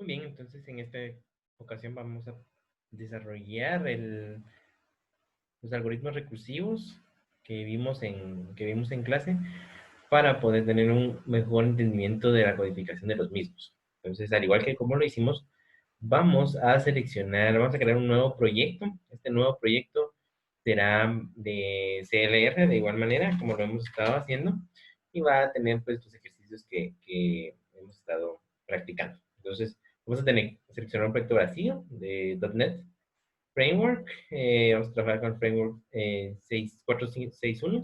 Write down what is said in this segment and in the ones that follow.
Muy bien, entonces en esta ocasión vamos a desarrollar los algoritmos recursivos que vimos en clase para poder tener un mejor entendimiento de la codificación de los mismos. Entonces, al igual que como lo hicimos, vamos a crear un nuevo proyecto. Este nuevo proyecto será de CLR, de igual manera, como lo hemos estado haciendo, y va a tener pues los ejercicios que hemos estado practicando. Entonces, vamos a seleccionar un proyecto vacío de .NET Framework. Vamos a trabajar con el Framework 6461.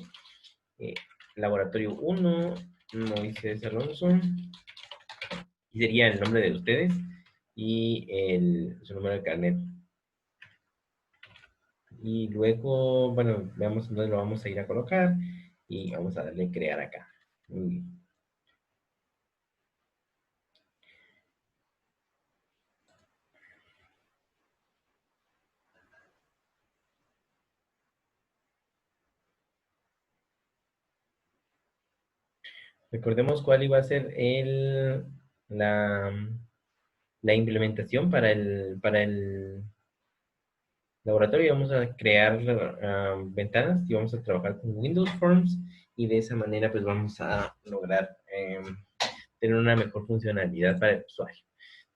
eh, Laboratorio 1, Moisés Alonso, y sería el nombre de ustedes y su número de carnet. Y luego, bueno, veamos dónde lo vamos a ir a colocar y vamos a darle crear acá. Muy bien. Recordemos cuál iba a ser la, la implementación para el laboratorio. Vamos a crear ventanas y vamos a trabajar con Windows Forms, y de esa manera pues vamos a lograr tener una mejor funcionalidad para el usuario.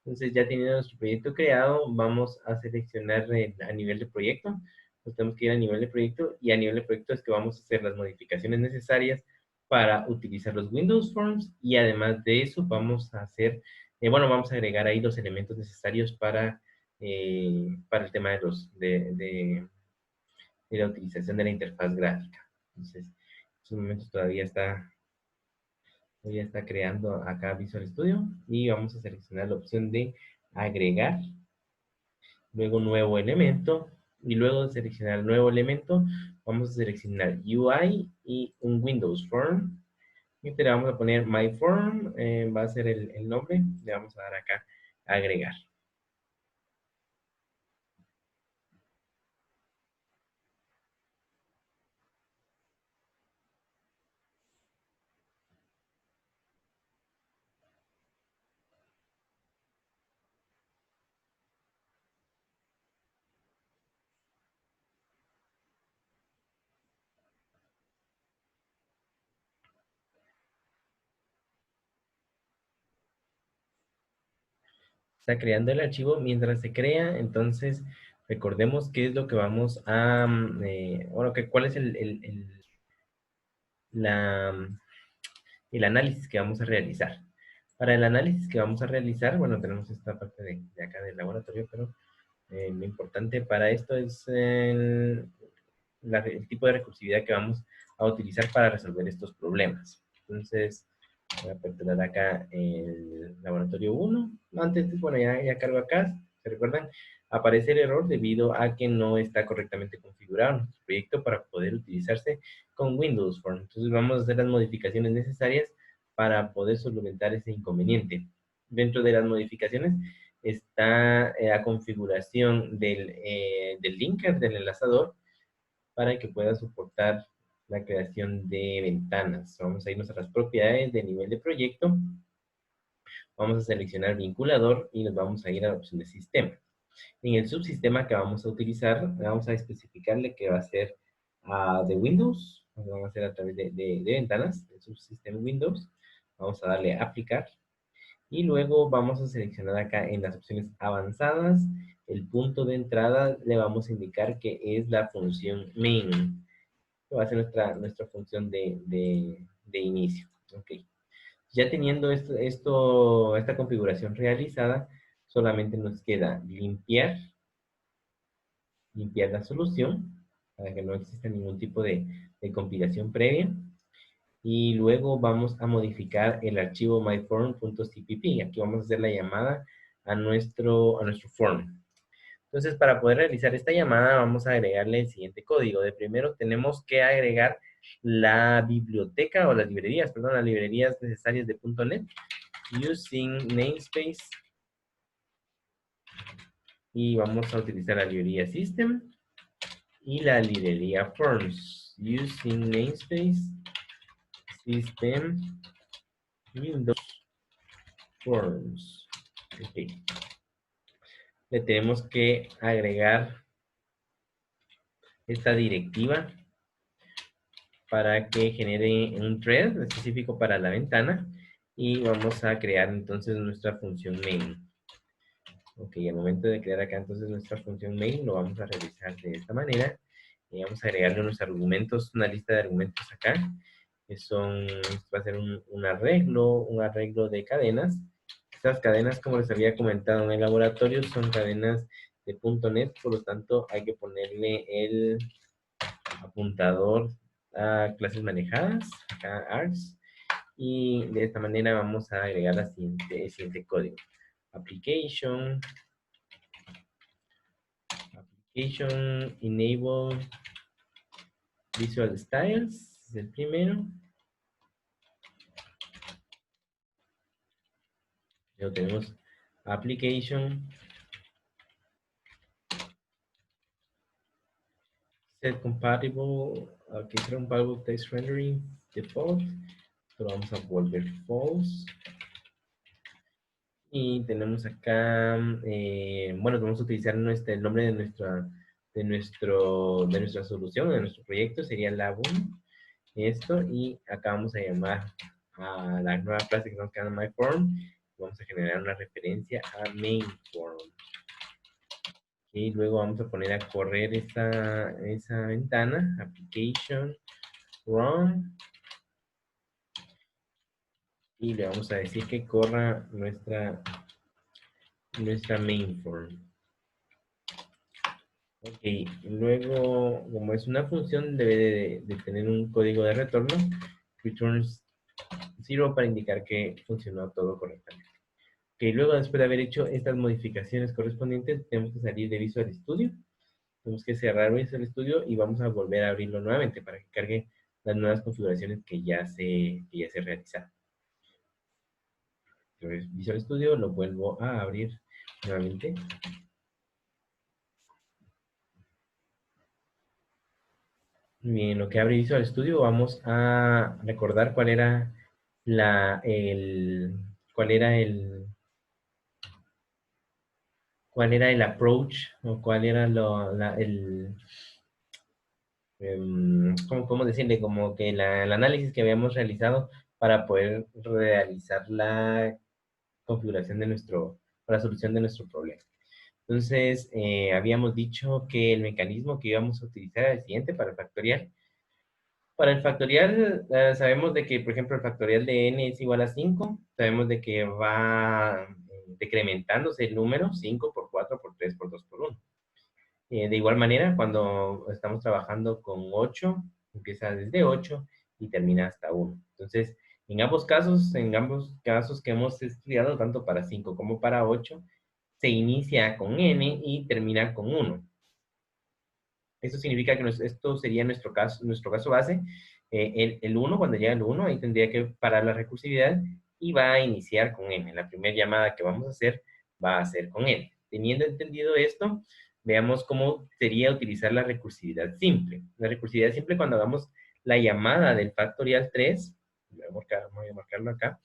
Entonces, ya teniendo nuestro proyecto creado, vamos a seleccionar a nivel de proyecto. Nos tenemos que ir a nivel de proyecto, y a nivel de proyecto es que vamos a hacer las modificaciones necesarias para utilizar los Windows Forms, y además de eso vamos a hacer, vamos a agregar ahí los elementos necesarios para el tema de la utilización de la interfaz gráfica. Entonces, en estos momentos todavía está creando acá Visual Studio, y vamos a seleccionar la opción de agregar, luego nuevo elemento, y luego de seleccionar el nuevo elemento vamos a seleccionar UI y un Windows Form, y le vamos a poner My Form. Va a ser el nombre, le vamos a dar acá agregar. Está creando el archivo. Mientras se crea, entonces recordemos qué es lo que vamos a, cuál es la, el análisis que vamos a realizar. Para el análisis que vamos a realizar, bueno, tenemos esta parte de acá del laboratorio, pero lo importante para esto es el tipo de recursividad que vamos a utilizar para resolver estos problemas. Entonces, voy a aperturar acá el laboratorio 1. Antes, bueno, ya cargo acá. ¿Se recuerdan? Aparece el error debido a que no está correctamente configurado nuestro proyecto para poder utilizarse con Windows Form. Entonces, vamos a hacer las modificaciones necesarias para poder solventar ese inconveniente. Dentro de las modificaciones está la configuración del linker, del enlazador, para que pueda soportar la creación de ventanas. Vamos a irnos a las propiedades de nivel de proyecto. Vamos a seleccionar vinculador y nos vamos a ir a la opción de sistema. En el subsistema que vamos a utilizar, vamos a especificarle que va a ser de Windows. Vamos a hacer a través de ventanas, el subsistema Windows. Vamos a darle a aplicar. Y luego vamos a seleccionar acá en las opciones avanzadas, el punto de entrada le vamos a indicar que es la función main, que va a ser nuestra función de inicio. Ok. Ya teniendo esta configuración realizada, solamente nos queda limpiar la solución para que no exista ningún tipo de compilación previa. Y luego vamos a modificar el archivo myform.cpp. Aquí vamos a hacer la llamada a nuestro form. Entonces, para poder realizar esta llamada, vamos a agregarle el siguiente código. De primero tenemos que agregar la biblioteca o las librerías necesarias de .NET using namespace. Y vamos a utilizar la librería system y la librería forms using namespace system Windows Forms. Ok. Le tenemos que agregar esta directiva para que genere un thread específico para la ventana y vamos a crear entonces nuestra función main. Ok, al momento de crear acá entonces nuestra función main lo vamos a realizar de esta manera y vamos a agregarle unos argumentos, una lista de argumentos acá que son, va a ser un arreglo de cadenas. Estas cadenas, como les había comentado en el laboratorio, son cadenas de .NET, por lo tanto hay que ponerle el apuntador a clases manejadas, acá args, y de esta manera vamos a agregar el siguiente código. Application enable visual styles, es el primero. Luego tenemos application set compatible, aquí será compatible text rendering default, lo vamos a volver false. Y tenemos acá, bueno, vamos a utilizar el nombre de nuestra solución, de nuestro proyecto, sería Lab1, esto, y acá vamos a llamar a la nueva clase que nos queda en MyForm, vamos a generar una referencia a MainForm. Y luego vamos a poner a correr esa ventana, application, run, y le vamos a decir que corra nuestra MainForm. Ok, luego, como es una función, debe de tener un código de retorno, returns 0 para indicar que funcionó todo correctamente. Ok, luego después de haber hecho estas modificaciones correspondientes, tenemos que salir de Visual Studio. Tenemos que cerrar Visual Studio y vamos a volver a abrirlo nuevamente para que cargue las nuevas configuraciones que ya se realizaron. Entonces, Visual Studio lo vuelvo a abrir nuevamente. Bien, lo que abre Visual Studio, vamos a recordar cuál era cuál era el approach o cuál era ¿cómo decirle? Como que el análisis que habíamos realizado para poder realizar la configuración para la solución de nuestro problema. Entonces, habíamos dicho que el mecanismo que íbamos a utilizar era el siguiente para el factorial. Para el factorial, sabemos de que, por ejemplo, el factorial de n es igual a 5. Sabemos de que va decrementándose el número, 5 por 4 por 3 por 2 por 1. De igual manera, cuando estamos trabajando con 8, empieza desde 8 y termina hasta 1. Entonces, en ambos casos que hemos estudiado, tanto para 5 como para 8, se inicia con n y termina con 1. Eso significa que esto sería nuestro caso base. El 1, cuando llega el 1, ahí tendría que parar la recursividad y va a iniciar con n. La primera llamada que vamos a hacer va a ser con n. Teniendo entendido esto, veamos cómo sería utilizar la recursividad simple. La recursividad simple cuando hagamos la llamada del factorial 3, voy a marcarlo acá.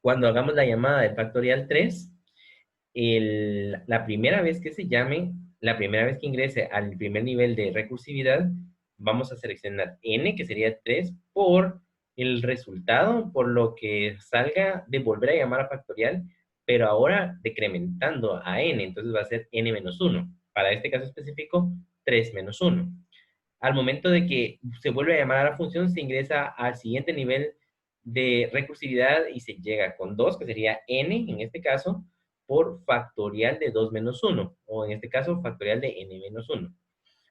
Cuando hagamos la llamada del factorial 3, la primera vez que se llame, la primera vez que ingrese al primer nivel de recursividad, vamos a seleccionar n, que sería 3, por el resultado, por lo que salga de volver a llamar a factorial, pero ahora decrementando a n, entonces va a ser n menos 1. Para este caso específico, 3 menos 1. Al momento de que se vuelve a llamar a la función, se ingresa al siguiente nivel de recursividad y se llega con 2, que sería n en este caso, por factorial de 2 menos 1, o en este caso factorial de n menos 1.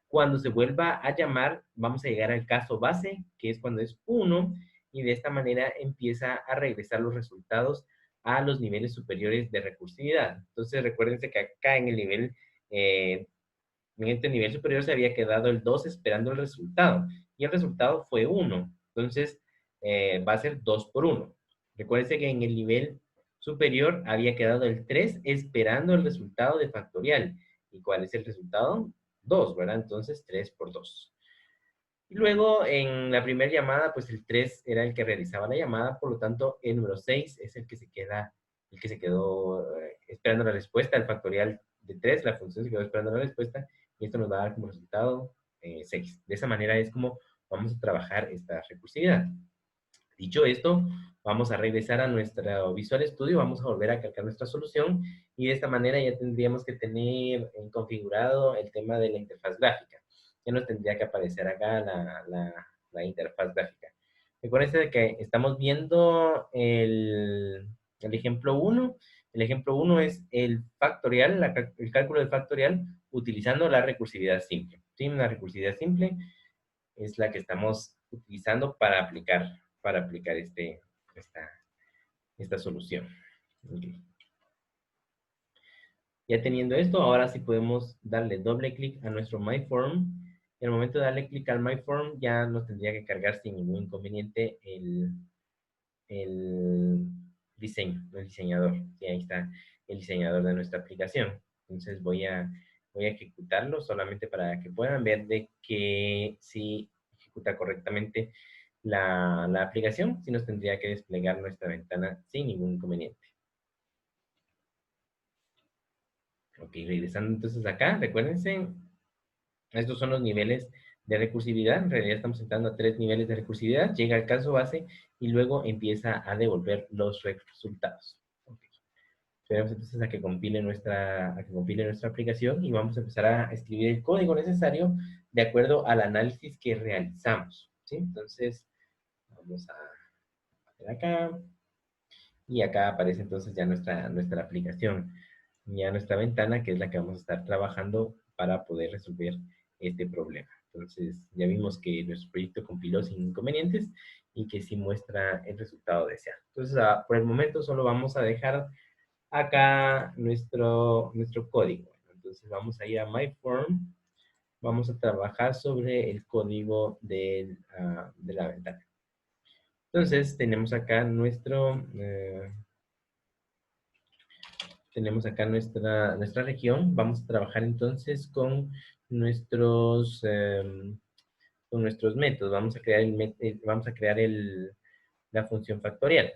Cuando se vuelva a llamar, vamos a llegar al caso base, que es cuando es 1, y de esta manera empieza a regresar los resultados a los niveles superiores de recursividad. Entonces recuérdense que acá en este nivel superior se había quedado el 2 esperando el resultado, y el resultado fue 1. Entonces va a ser 2 por 1. Recuérdense que en el nivel superior había quedado el 3 esperando el resultado de factorial. ¿Y cuál es el resultado? 2, ¿verdad? Entonces 3 por 2. Y luego en la primera llamada, pues el 3 era el que realizaba la llamada, por lo tanto el número 6 es el que se queda el que se quedó esperando la respuesta, el factorial de 3, la función se quedó esperando la respuesta, y esto nos va a dar como resultado 6. De esa manera es como vamos a trabajar esta recursividad. Dicho esto, vamos a regresar a nuestro Visual Studio, vamos a volver a cargar nuestra solución, y de esta manera ya tendríamos que tener configurado el tema de la interfaz gráfica. Ya nos tendría que aparecer acá la interfaz gráfica. Recuerden que estamos viendo el ejemplo 1. El ejemplo 1 es el factorial, el cálculo del factorial utilizando la recursividad simple. ¿Sí? La recursividad simple es la que estamos utilizando para aplicar esta solución. Okay. Ya teniendo esto, ahora sí podemos darle doble clic a nuestro MyForm. En el momento de darle clic al MyForm, ya nos tendría que cargar sin ningún inconveniente el diseño, el diseñador. Y ahí está el diseñador de nuestra aplicación. Entonces voy a ejecutarlo solamente para que puedan ver de que si ejecuta correctamente la aplicación, si nos tendría que desplegar nuestra ventana sin ningún inconveniente. Ok, regresando entonces acá, recuérdense, estos son los niveles de recursividad. En realidad estamos entrando a 3 niveles de recursividad. Llega al caso base y luego empieza a devolver los resultados. Okay. Esperemos entonces a que compile nuestra aplicación y vamos a empezar a escribir el código necesario de acuerdo al análisis que realizamos. ¿Sí? Entonces, vamos a hacer acá. Y acá aparece entonces ya nuestra aplicación, ya nuestra ventana, que es la que vamos a estar trabajando para poder resolver este problema. Entonces, ya vimos que nuestro proyecto compiló sin inconvenientes y que sí muestra el resultado deseado. Entonces, por el momento solo vamos a dejar acá nuestro código. Entonces, vamos a ir a MyForm. Vamos a trabajar sobre el código de la ventana. Entonces, tenemos acá nuestra región. Vamos a trabajar entonces con nuestros, métodos. Vamos a crear la función factorial.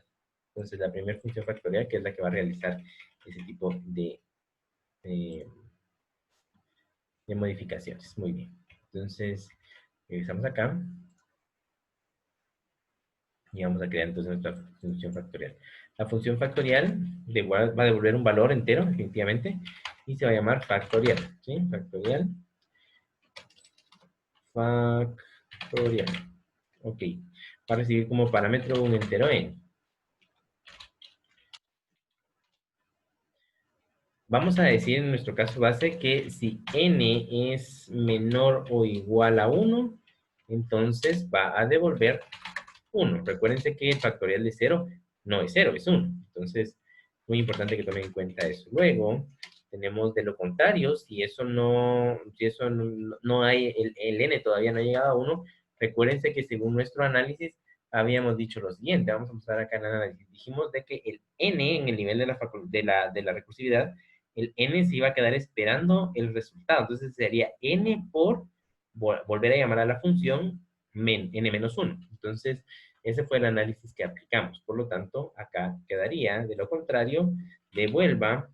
Entonces, la primera función factorial, que es la que va a realizar ese tipo eh, de modificaciones. Muy bien. Entonces, regresamos acá. Y vamos a crear entonces nuestra función factorial. La función factorial va a devolver un valor entero, definitivamente, y se va a llamar factorial. ¿Sí? Factorial. Ok. Va a recibir como parámetro un entero n. Vamos a decir en nuestro caso base que si n es menor o igual a 1, entonces va a devolver 1. Recuérdense que el factorial de 0 no es 0, es 1. Entonces, muy importante que tomen en cuenta eso. Luego, tenemos de lo contrario, si eso no hay, el n todavía no ha llegado a 1, recuérdense que según nuestro análisis, habíamos dicho lo siguiente. Vamos a mostrar acá en el análisis. Dijimos de que el n en el nivel de la recursividad, el n se iba a quedar esperando el resultado. Entonces, sería n por volver a llamar a la función n-1. Entonces, ese fue el análisis que aplicamos. Por lo tanto, acá quedaría, de lo contrario, devuelva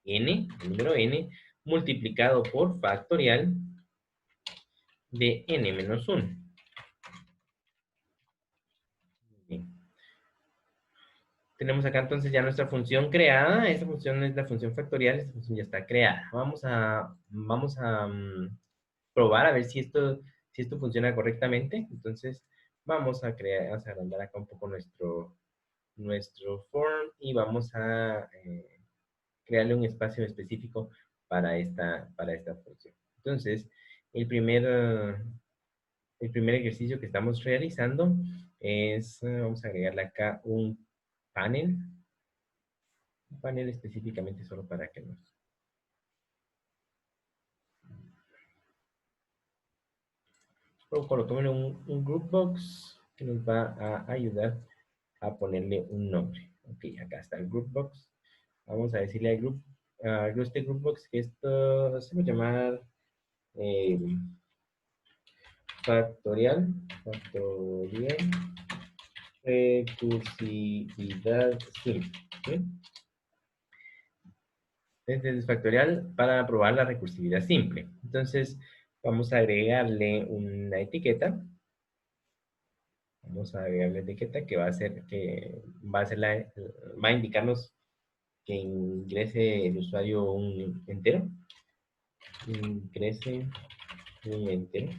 n, el número n, multiplicado por factorial de n-1. Bien. Tenemos acá entonces ya nuestra función creada. Esta función es la función factorial. Esta función ya está creada. Vamos a probar a ver si esto funciona correctamente. Entonces, vamos a agrandar acá un poco nuestro form y vamos a crearle un espacio específico para esta función. Entonces, el primer ejercicio que estamos realizando es, vamos a agregarle acá un panel específicamente solo para que nos... Luego coloquémosle un group box que nos va a ayudar a ponerle un nombre. Ok, acá está el group box. Vamos a decirle al este group box que esto se va a llamar factorial recursividad simple. ¿Sí? Este es factorial para probar la recursividad simple. Entonces, vamos a agregarle una etiqueta. Vamos a agregarle la etiqueta que va a ser, va a indicarnos que ingrese el usuario un entero. Ingrese un entero.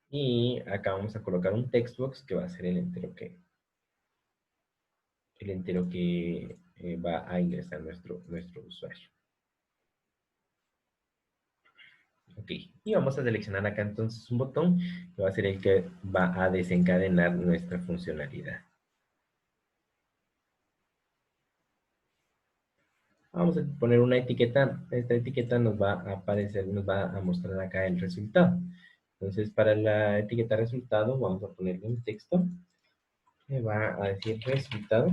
Y acá vamos a colocar un textbox que va a ser el entero que va a ingresar nuestro usuario. Ok, y vamos a seleccionar acá entonces un botón que va a ser el que va a desencadenar nuestra funcionalidad. Vamos a poner una etiqueta. Esta etiqueta nos va a aparecer, nos va a mostrar acá el resultado. Entonces, para la etiqueta resultado, vamos a ponerle un texto que va a decir resultado.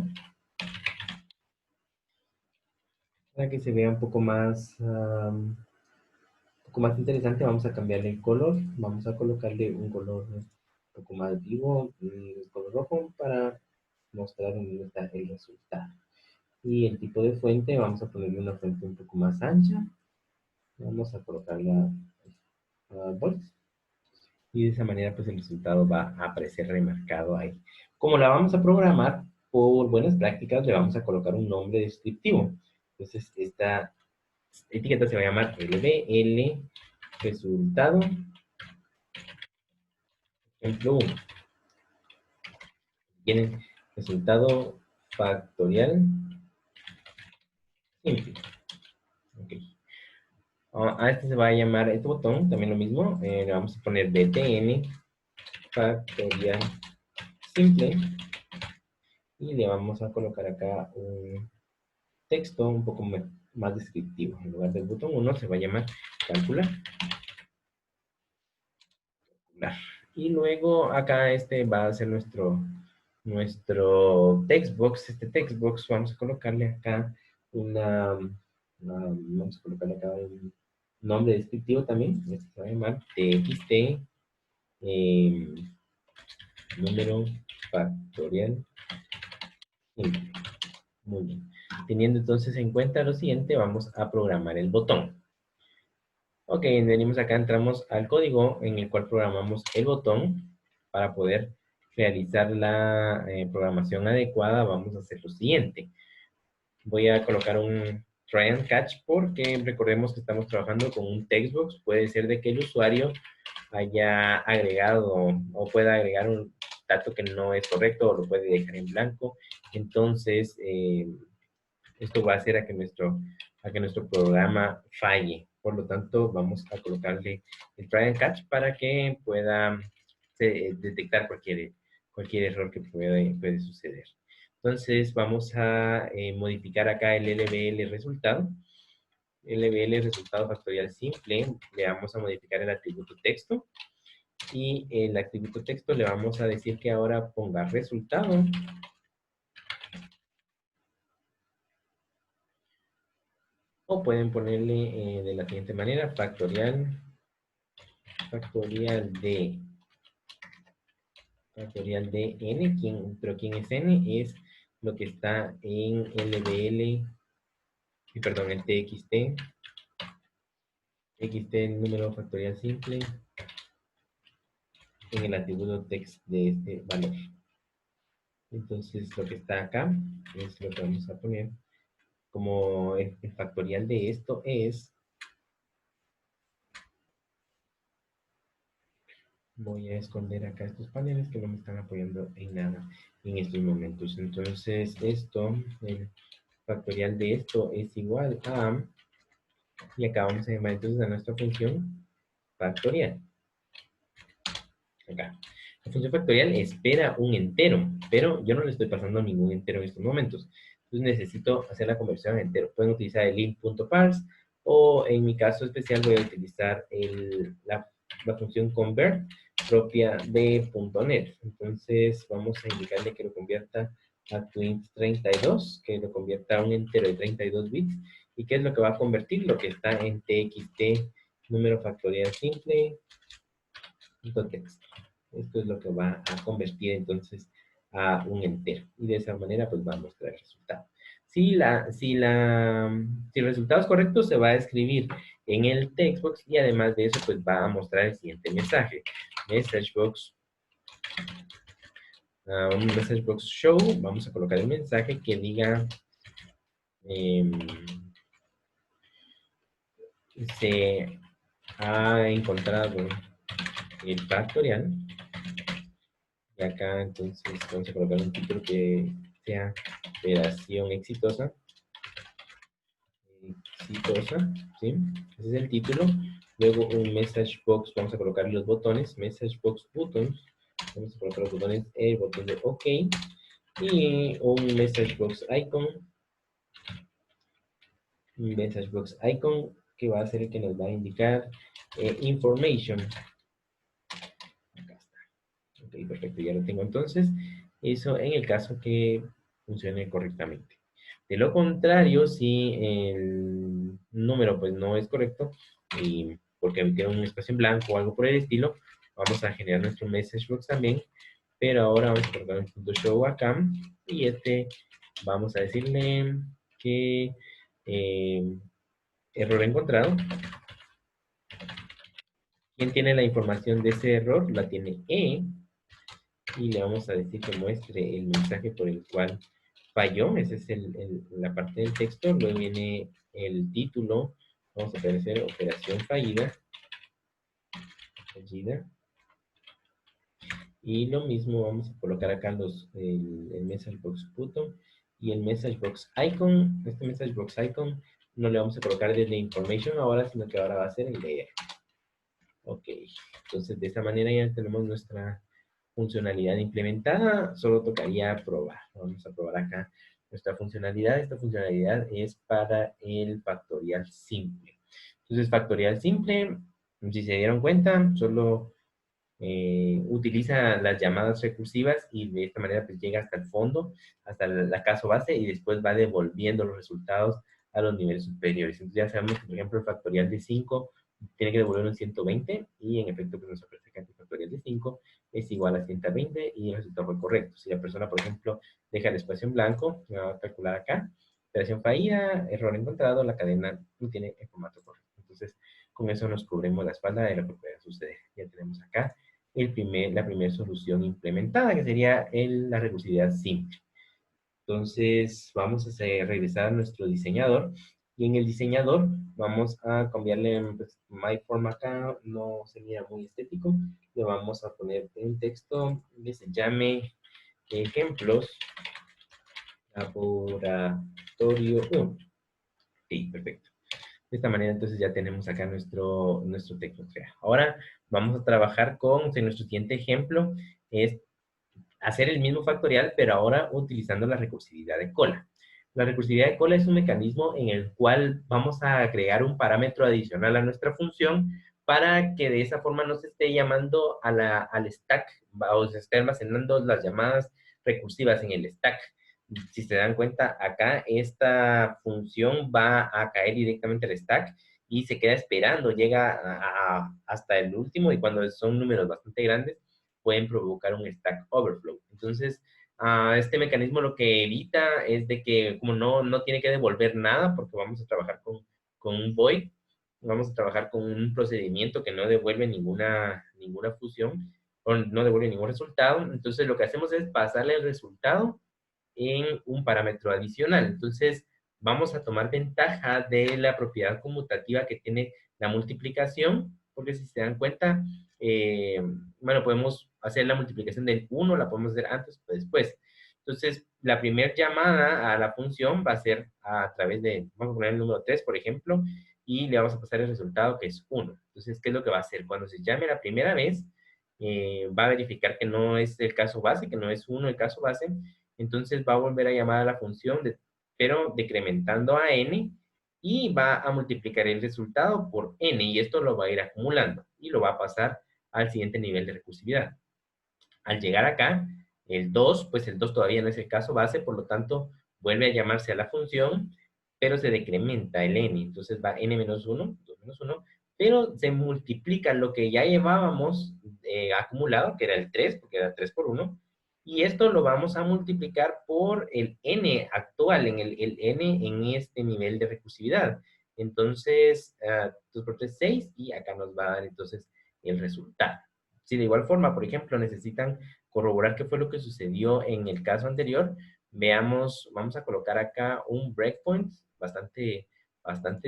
Para que se vea un poco más interesante, vamos a cambiarle el color. Vamos a colocarle un color un poco más vivo, el color rojo, para mostrar dónde está el resultado. Y el tipo de fuente, vamos a ponerle una fuente un poco más ancha. Vamos a colocarla a bold. Y de esa manera, pues el resultado va a aparecer remarcado ahí. Como la vamos a programar, por buenas prácticas, le vamos a colocar un nombre descriptivo. Entonces, esta etiqueta se va a llamar LBL resultado ejemplo 1. Tienen resultado factorial simple. Okay. A este se va a llamar, este botón, también lo mismo, le vamos a poner btn factorial simple y le vamos a colocar acá un texto un poco más descriptivo. En lugar del botón 1 se va a llamar calcular. Y luego acá este va a ser nuestro textbox. Este textbox vamos a colocarle acá vamos a colocarle acá un nombre descriptivo también. Este se va a llamar txt número factorial simple. Muy bien. Teniendo entonces en cuenta lo siguiente, vamos a programar el botón. Ok, venimos acá, entramos al código en el cual programamos el botón. Para poder realizar la programación adecuada, vamos a hacer lo siguiente. Voy a colocar un try and catch porque recordemos que estamos trabajando con un textbox. Puede ser de que el usuario haya agregado o pueda agregar un dato que no es correcto o lo puede dejar en blanco. Entonces, esto va a hacer a que nuestro programa falle. Por lo tanto, vamos a colocarle el try and catch para que pueda detectar cualquier error que puede suceder. Entonces, vamos a modificar acá el LBL resultado. LBL resultado factorial simple. Le vamos a modificar el atributo texto. Y el atributo texto le vamos a decir que ahora ponga resultado. O pueden ponerle de la siguiente manera, factorial de n, pero ¿quién es n? Es lo que está en LBL, perdón, en txt número factorial simple, en el atributo text de este valor. Entonces, lo que está acá es lo que vamos a poner. Como el factorial de esto es, voy a esconder acá estos paneles que no me están apoyando en nada en estos momentos. Entonces, el factorial de esto es igual a, y acá vamos a llamar entonces a nuestra función factorial. Acá. La función factorial espera un entero, pero yo no le estoy pasando ningún entero en estos momentos. Entonces necesito hacer la conversión a entero. Pueden utilizar el int.parse o en mi caso especial voy a utilizar la función convert propia de .NET. Entonces vamos a indicarle que lo convierta a twint 32, que lo convierta a un entero de 32 bits. ¿Y qué es lo que va a convertir? Lo que está en txt número factorial simple text. Esto es lo que va a convertir entonces a un entero. Y de esa manera pues va a mostrar el resultado. Si el resultado es correcto, se va a escribir en el textbox y además de eso pues va a mostrar el siguiente mensaje. Messagebox, un messagebox show. Vamos a colocar el mensaje que diga em, se ha encontrado el factorial. Y acá entonces vamos a colocar un título que sea operación exitosa. Exitosa, ¿sí? Ese es el título. Luego un message box, vamos a colocar los botones, message box buttons. Vamos a colocar los botones, el botón de OK. Y un message box icon. Un message box icon que va a ser el que nos va a indicar information. Acá está. Ok, perfecto, ya lo tengo entonces. Eso en el caso que funcione correctamente. De lo contrario, si el número pues no es correcto, y porque tiene un espacio en blanco o algo por el estilo, vamos a generar nuestro message box también, pero ahora vamos a colocar un punto show acá, y vamos a decirle que error encontrado. ¿Quién tiene la información de ese error? La tiene E, y le vamos a decir que muestre el mensaje por el cual falló. Esa es la parte del texto. Luego viene el título. Vamos a aparecer operación fallida. Y lo mismo vamos a colocar acá el message box button y el message box icon. Este message box icon no le vamos a colocar desde information ahora, sino que ahora va a ser el de. Ok, entonces de esta manera ya tenemos nuestra funcionalidad implementada, solo tocaría probar. Vamos a probar acá nuestra funcionalidad. Esta funcionalidad es para el factorial simple. Entonces, factorial simple, si se dieron cuenta, solo utiliza las llamadas recursivas y de esta manera pues llega hasta el fondo, hasta la caso base y después va devolviendo los resultados a los niveles superiores. Entonces ya sabemos que, por ejemplo, el factorial de 5 tiene que devolver un 120 y en efecto pues nos ofrece que el factorial de 5 es igual a 120 y el resultado fue correcto. Si la persona, por ejemplo, deja el espacio en blanco, me va a calcular acá, operación fallida, error encontrado, la cadena no tiene el formato correcto. Entonces, con eso nos cubrimos la espalda de lo que pueda suceder. Ya tenemos acá la primera solución implementada, que sería la recursividad simple. Entonces, vamos a regresar a nuestro diseñador. Y en el diseñador vamos a cambiarle, pues, my form acá, no sería muy estético. Le vamos a poner un texto que se llame ejemplos laboratorio 1. Sí, perfecto. De esta manera, entonces, ya tenemos acá nuestro texto creado. Ahora vamos a trabajar con, si nuestro siguiente ejemplo es hacer el mismo factorial, pero ahora utilizando la recursividad de cola. La recursividad de cola es un mecanismo en el cual vamos a agregar un parámetro adicional a nuestra función para que de esa forma no se esté llamando al stack o se esté almacenando las llamadas recursivas en el stack. Si se dan cuenta, acá esta función va a caer directamente al stack y se queda esperando, llega hasta el último y cuando son números bastante grandes, pueden provocar un stack overflow. Entonces, este mecanismo lo que evita es de que como no tiene que devolver nada porque vamos a trabajar con un void, vamos a trabajar con un procedimiento que no devuelve ninguna fusión o no devuelve ningún resultado. Entonces, lo que hacemos es pasarle el resultado en un parámetro adicional. Entonces, vamos a tomar ventaja de la propiedad conmutativa que tiene la multiplicación, porque si se dan cuenta, bueno, podemos hacer la multiplicación del 1, la podemos hacer antes o después. Entonces, la primera llamada a la función va a ser a través de, vamos a poner el número 3, por ejemplo, y le vamos a pasar el resultado que es 1. Entonces, ¿qué es lo que va a hacer? Cuando se llame la primera vez, va a verificar que no es el caso base, que no es 1 el caso base, entonces va a volver a llamar a la función, pero decrementando a n, y va a multiplicar el resultado por n, y esto lo va a ir acumulando, y lo va a pasar al siguiente nivel de recursividad. Al llegar acá, el 2, pues el 2 todavía no es el caso base, por lo tanto, vuelve a llamarse a la función, pero se decrementa el n, entonces va n menos 1, 2 menos 1, pero se multiplica lo que ya llevábamos acumulado, que era el 3, porque era 3 por 1, y esto lo vamos a multiplicar por el n actual, en el n en este nivel de recursividad. Entonces, 2 por 3, 6, y acá nos va a dar entonces el resultado. Si de igual forma, por ejemplo, necesitan corroborar qué fue lo que sucedió en el caso anterior, veamos, vamos a colocar acá un breakpoint bastante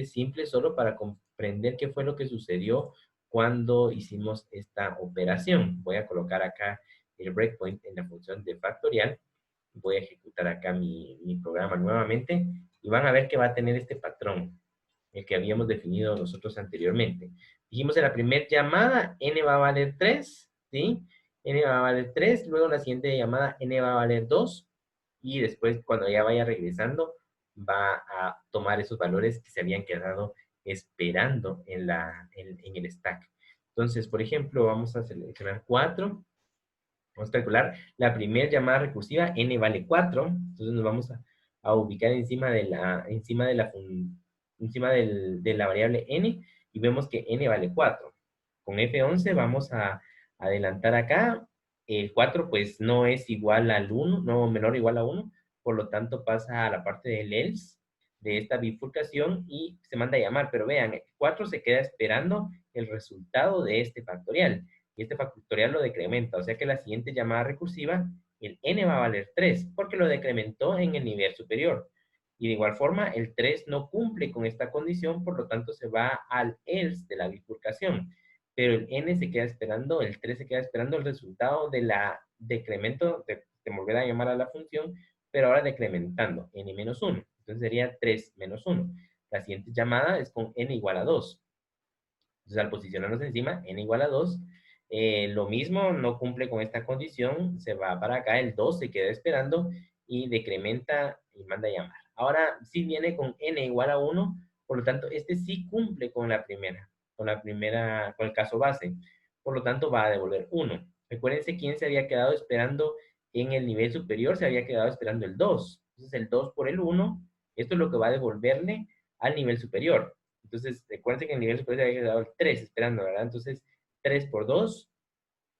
simple, solo para comprender qué fue lo que sucedió cuando hicimos esta operación. Voy a colocar acá el breakpoint en la función de factorial. Voy a ejecutar acá mi programa nuevamente y van a ver que va a tener este patrón, el que habíamos definido nosotros anteriormente. Dijimos en la primera llamada, n va a valer 3, ¿sí? N va a valer 3, luego en la siguiente llamada, n va a valer 2, y después cuando ya vaya regresando, va a tomar esos valores que se habían quedado esperando en el stack. Entonces, por ejemplo, vamos a seleccionar 4. Vamos a calcular la primera llamada recursiva, n vale 4. Entonces nos vamos a ubicar encima de la variable n, y vemos que n vale 4. Con F11 vamos a adelantar acá. El 4 pues no es igual al 1, no menor o igual a 1, por lo tanto pasa a la parte del else de esta bifurcación y se manda a llamar. Pero vean, el 4 se queda esperando el resultado de este factorial, y este factorial lo decrementa, o sea que la siguiente llamada recursiva, el n va a valer 3, porque lo decrementó en el nivel superior. Y de igual forma, el 3 no cumple con esta condición, por lo tanto se va al else de la bifurcación. Pero el n se queda esperando, el 3 se queda esperando el resultado de la decremento, de volver a llamar a la función, pero ahora decrementando, n menos 1. Entonces sería 3 menos 1. La siguiente llamada es con n igual a 2. Entonces, al posicionarnos encima, n igual a 2, lo mismo, no cumple con esta condición, se va para acá, el 2 se queda esperando y decrementa y manda a llamar. Ahora, si viene con n igual a 1, por lo tanto, este sí cumple con con el caso base. Por lo tanto, va a devolver 1. Recuérdense quién se había quedado esperando en el nivel superior, se había quedado esperando el 2. Entonces, el 2 por el 1, esto es lo que va a devolverle al nivel superior. Entonces, recuerden que el nivel superior se había quedado el 3 esperando, ¿verdad? Entonces, 3 por 2,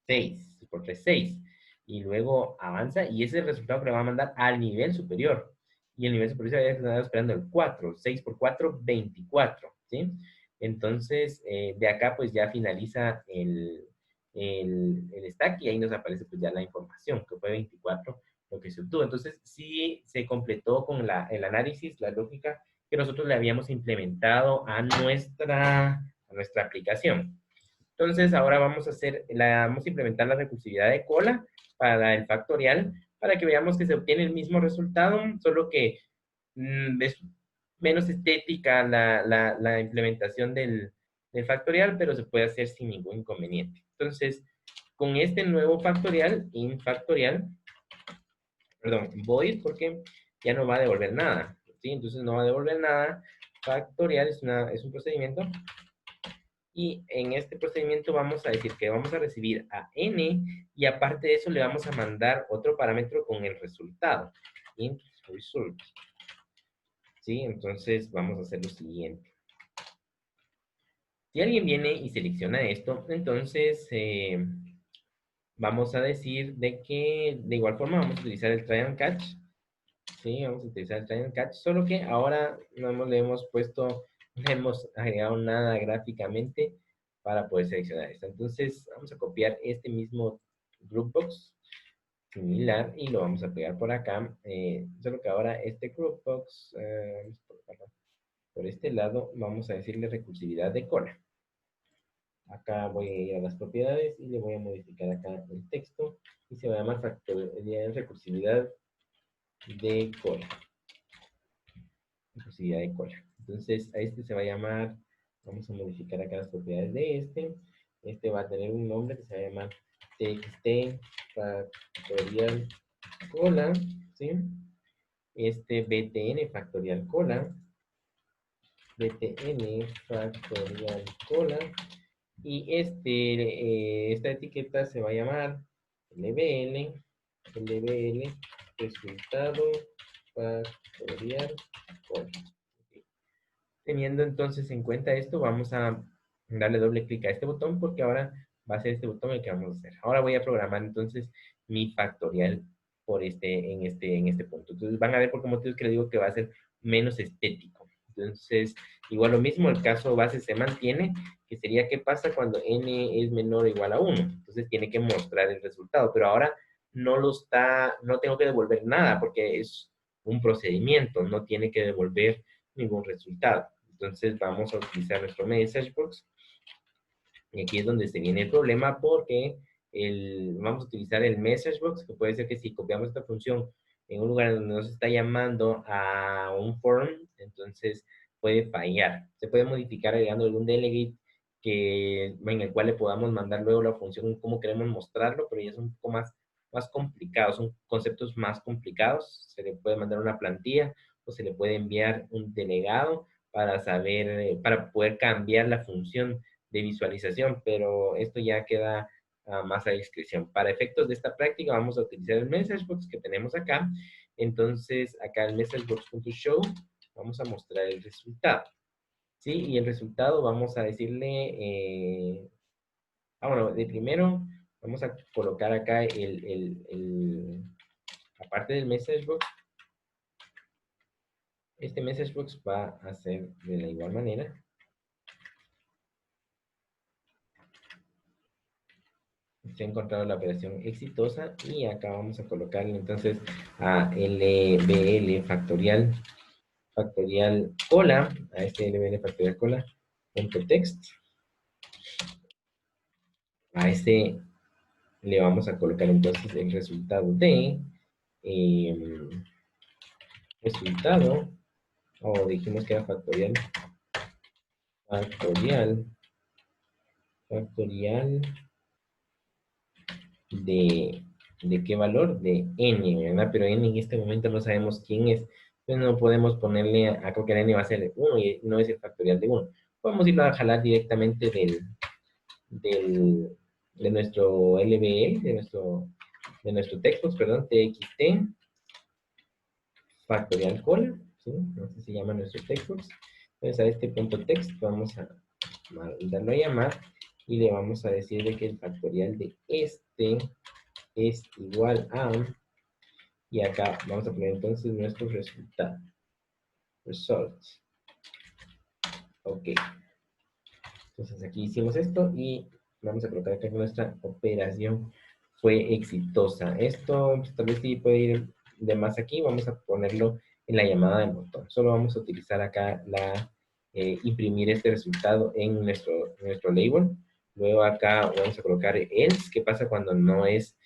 6. Por 3, 6. Y luego avanza y ese es el resultado que le va a mandar al nivel superior. Y el nivel superior se había quedado esperando el 4. 6 por 4, 24. ¿Sí? Entonces, de acá pues ya finaliza el stack y ahí nos aparece pues ya la información, que fue 24 lo que se obtuvo. Entonces, sí se completó con el análisis, la lógica que nosotros le habíamos implementado a nuestra aplicación. Entonces, ahora vamos a implementar la recursividad de cola para el factorial, para que veamos que se obtiene el mismo resultado, solo que es menos estética la implementación del factorial, pero se puede hacer sin ningún inconveniente. Entonces, con este nuevo factorial, perdón, void, porque ya no va a devolver nada, ¿sí? Entonces no va a devolver nada. Factorial es un procedimiento, y en este procedimiento vamos a decir que vamos a recibir a n, y aparte de eso le vamos a mandar otro parámetro con el resultado, int result. ¿Sí? Entonces vamos a hacer lo siguiente. Si alguien viene y selecciona esto, entonces vamos a decir de que de igual forma vamos a utilizar el try and catch. Sí, vamos a utilizar el try and catch, solo que ahora no le hemos agregado nada gráficamente para poder seleccionar esto. Entonces vamos a copiar este mismo groupbox similar y lo vamos a pegar por acá. Solo que ahora este groupbox, por este lado, vamos a decirle recursividad de cola. Acá voy a ir a las propiedades y le voy a modificar acá el texto y se va a llamar factorial recursividad de cola. Recursividad de cola. Entonces, a este se va a llamar, vamos a modificar acá las propiedades de este. Este va a tener un nombre que se va a llamar txt factorial cola, ¿sí? Este btn factorial cola, btn factorial cola, y esta etiqueta se va a llamar lbl resultado factorial cola. Teniendo entonces en cuenta esto, vamos a darle doble clic a este botón porque ahora va a ser este botón el que vamos a hacer. Ahora voy a programar entonces mi factorial por en este punto. Entonces van a ver por qué motivos que le digo que va a ser menos estético. Entonces, igual lo mismo, el caso base se mantiene, que sería qué pasa cuando n es menor o igual a 1. Entonces tiene que mostrar el resultado, pero ahora no tengo que devolver nada porque es un procedimiento, no tiene que devolver ningún resultado. Entonces vamos a utilizar nuestro message box. Y aquí es donde se viene el problema porque vamos a utilizar el message box, que puede ser que si copiamos esta función en un lugar donde nos está llamando a un form, entonces puede fallar. Se puede modificar agregando algún delegate en el cual le podamos mandar luego la función como queremos mostrarlo, pero ya es un poco más complicado, son conceptos más complicados. Se le puede mandar una plantilla o se le puede enviar un delegado para saber, para poder cambiar la función de visualización, pero esto ya queda más a discreción. Para efectos de esta práctica vamos a utilizar el message box que tenemos acá. Entonces, acá el messagebox.show vamos a mostrar el resultado. ¿Sí? Y el resultado vamos a decirle, bueno, de primero vamos a colocar acá aparte del message box, este message box va a ser de la igual manera. Se ha encontrado la operación exitosa y acá vamos a colocarle entonces a lbl factorial cola, a este lbl factorial cola punto text. A este le vamos a colocar entonces el resultado de resultado, o dijimos que era factorial de qué valor, de n, ¿verdad? Pero n en este momento no sabemos quién es. Entonces no podemos ponerle a creo que el n va a ser 1 y no es el factorial de 1. Podemos irlo a jalar directamente de nuestro LBL, de nuestro textbox, perdón, txt, factorial cola, ¿sí? Así se llama nuestro textbox. Entonces a este punto text vamos a darlo a llamar y le vamos a decir de que el factorial de este es igual a, y acá vamos a poner entonces nuestro resultado. Results. Ok. Entonces aquí hicimos esto y vamos a colocar acá que nuestra operación fue exitosa. Esto pues, tal vez sí puede ir de más aquí. Vamos a ponerlo en la llamada del botón. Solo vamos a utilizar acá imprimir este resultado en nuestro label. Luego acá vamos a colocar else. ¿Qué pasa cuando no es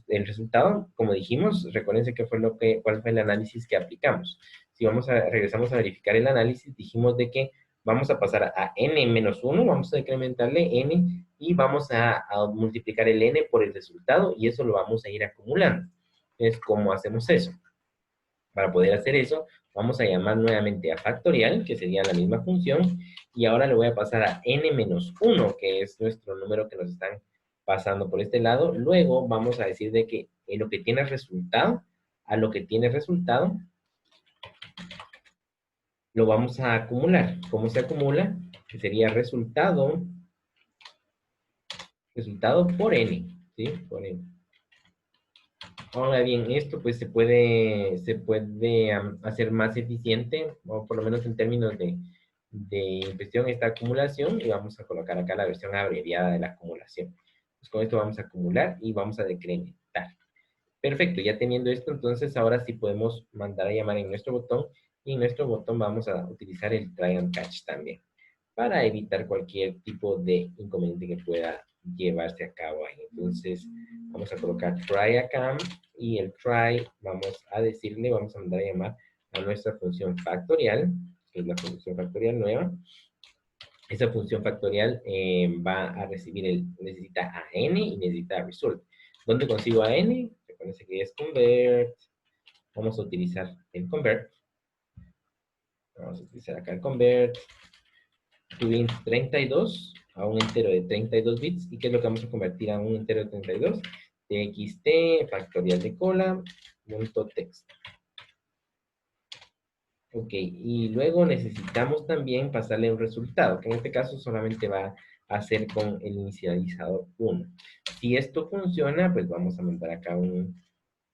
el resultado? Como dijimos, recuérdense cuál fue el análisis que aplicamos. Si regresamos a verificar el análisis, dijimos de que vamos a pasar a n-1, vamos a decrementarle n y vamos a multiplicar el n por el resultado y eso lo vamos a ir acumulando. Entonces, ¿cómo hacemos eso? Para poder hacer eso, vamos a llamar nuevamente a factorial, que sería la misma función, y ahora le voy a pasar a n-1, que es nuestro número que nos están pasando por este lado. Luego vamos a decir de que en lo que tiene resultado, a lo que tiene resultado, lo vamos a acumular. ¿Cómo se acumula? Que sería resultado por n, ¿sí? Por n. Ahora bien, esto pues se puede hacer más eficiente, o por lo menos en términos de impresión, esta acumulación, y vamos a colocar acá la versión abreviada de la acumulación. Pues con esto vamos a acumular y vamos a decrementar. Perfecto, ya teniendo esto, entonces ahora sí podemos mandar a llamar en nuestro botón, y en nuestro botón vamos a utilizar el try and catch también, para evitar cualquier tipo de inconveniente que pueda llevarse a cabo ahí. Entonces, vamos a colocar try acá, y el try, vamos a mandar a llamar a nuestra función factorial, que es la función factorial nueva. Esa función factorial va a necesita a n y necesita a result. ¿Dónde consigo a n? Recuerden que es convert. Vamos a utilizar el convert. Vamos a utilizar acá el convert. To int 32 a un entero de 32 bits. ¿Y qué es lo que vamos a convertir a un entero de 32? txt factorial de cola punto text. Ok, y luego necesitamos también pasarle un resultado, que en este caso solamente va a ser con el inicializador 1. Si esto funciona, pues vamos a mandar acá un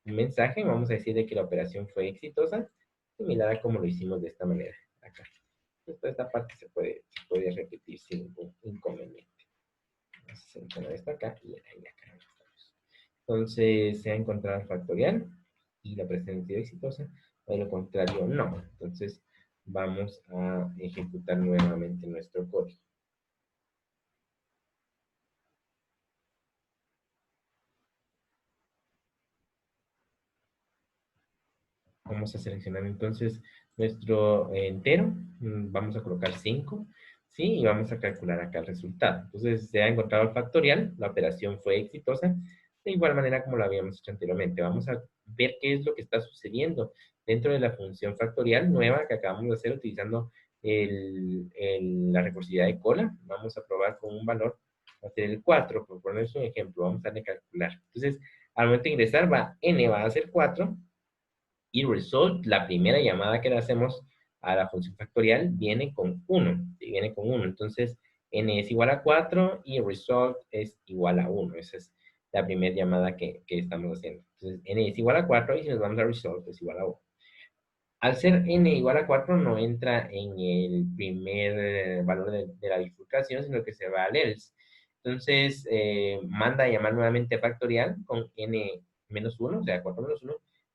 mensaje, vamos a decir de que la operación fue exitosa, similar a como lo hicimos de esta manera, acá. Entonces, esta parte se puede repetir sin ningún inconveniente. Vamos a seleccionar esto acá y ahí acá estamos. Entonces, se ha encontrado el factorial y la operación ha sido exitosa, o de lo contrario, no. Entonces, vamos a ejecutar nuevamente nuestro código. Vamos a seleccionar entonces nuestro entero. Vamos a colocar 5. Sí, y vamos a calcular acá el resultado. Entonces, se ha encontrado el factorial. La operación fue exitosa. De igual manera como lo habíamos hecho anteriormente. Vamos a ver qué es lo que está sucediendo dentro de la función factorial nueva que acabamos de hacer utilizando la recursividad de cola. Vamos a probar con un valor, va a ser el 4, por ponerles un ejemplo. Vamos a darle calcular. Entonces, al momento de ingresar, n va a ser 4 y result, la primera llamada que le hacemos a la función factorial, viene con 1. ¿Sí? Viene con 1. Entonces, n es igual a 4 y result es igual a 1. Esa es la primera llamada que estamos haciendo. Entonces, n es igual a 4 y si nos vamos a result es igual a 1. Al ser n igual a 4 no entra en el primer valor de la bifurcación, sino que se va al else. Entonces, manda a llamar nuevamente a factorial con n menos 1, o sea, 4 menos 1.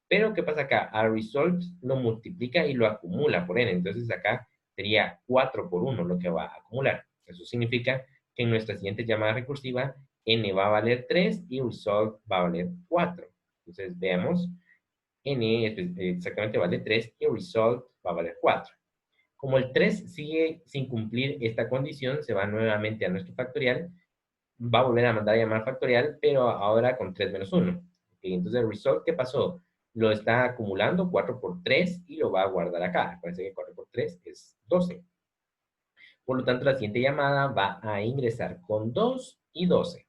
Pero, ¿qué pasa acá? A result lo multiplica y lo acumula por n. Entonces, acá sería 4 por 1 lo que va a acumular. Eso significa que en nuestra siguiente llamada recursiva, n va a valer 3 y result va a valer 4. Entonces, veamos n exactamente vale 3 y result va a valer 4. Como el 3 sigue sin cumplir esta condición, se va nuevamente a nuestro factorial, va a volver a mandar a llamar factorial, pero ahora con 3 menos 1. Okay, entonces el result, ¿qué pasó? Lo está acumulando 4 por 3 y lo va a guardar acá. Parece que 4 por 3 es 12. Por lo tanto, la siguiente llamada va a ingresar con 2 y 12.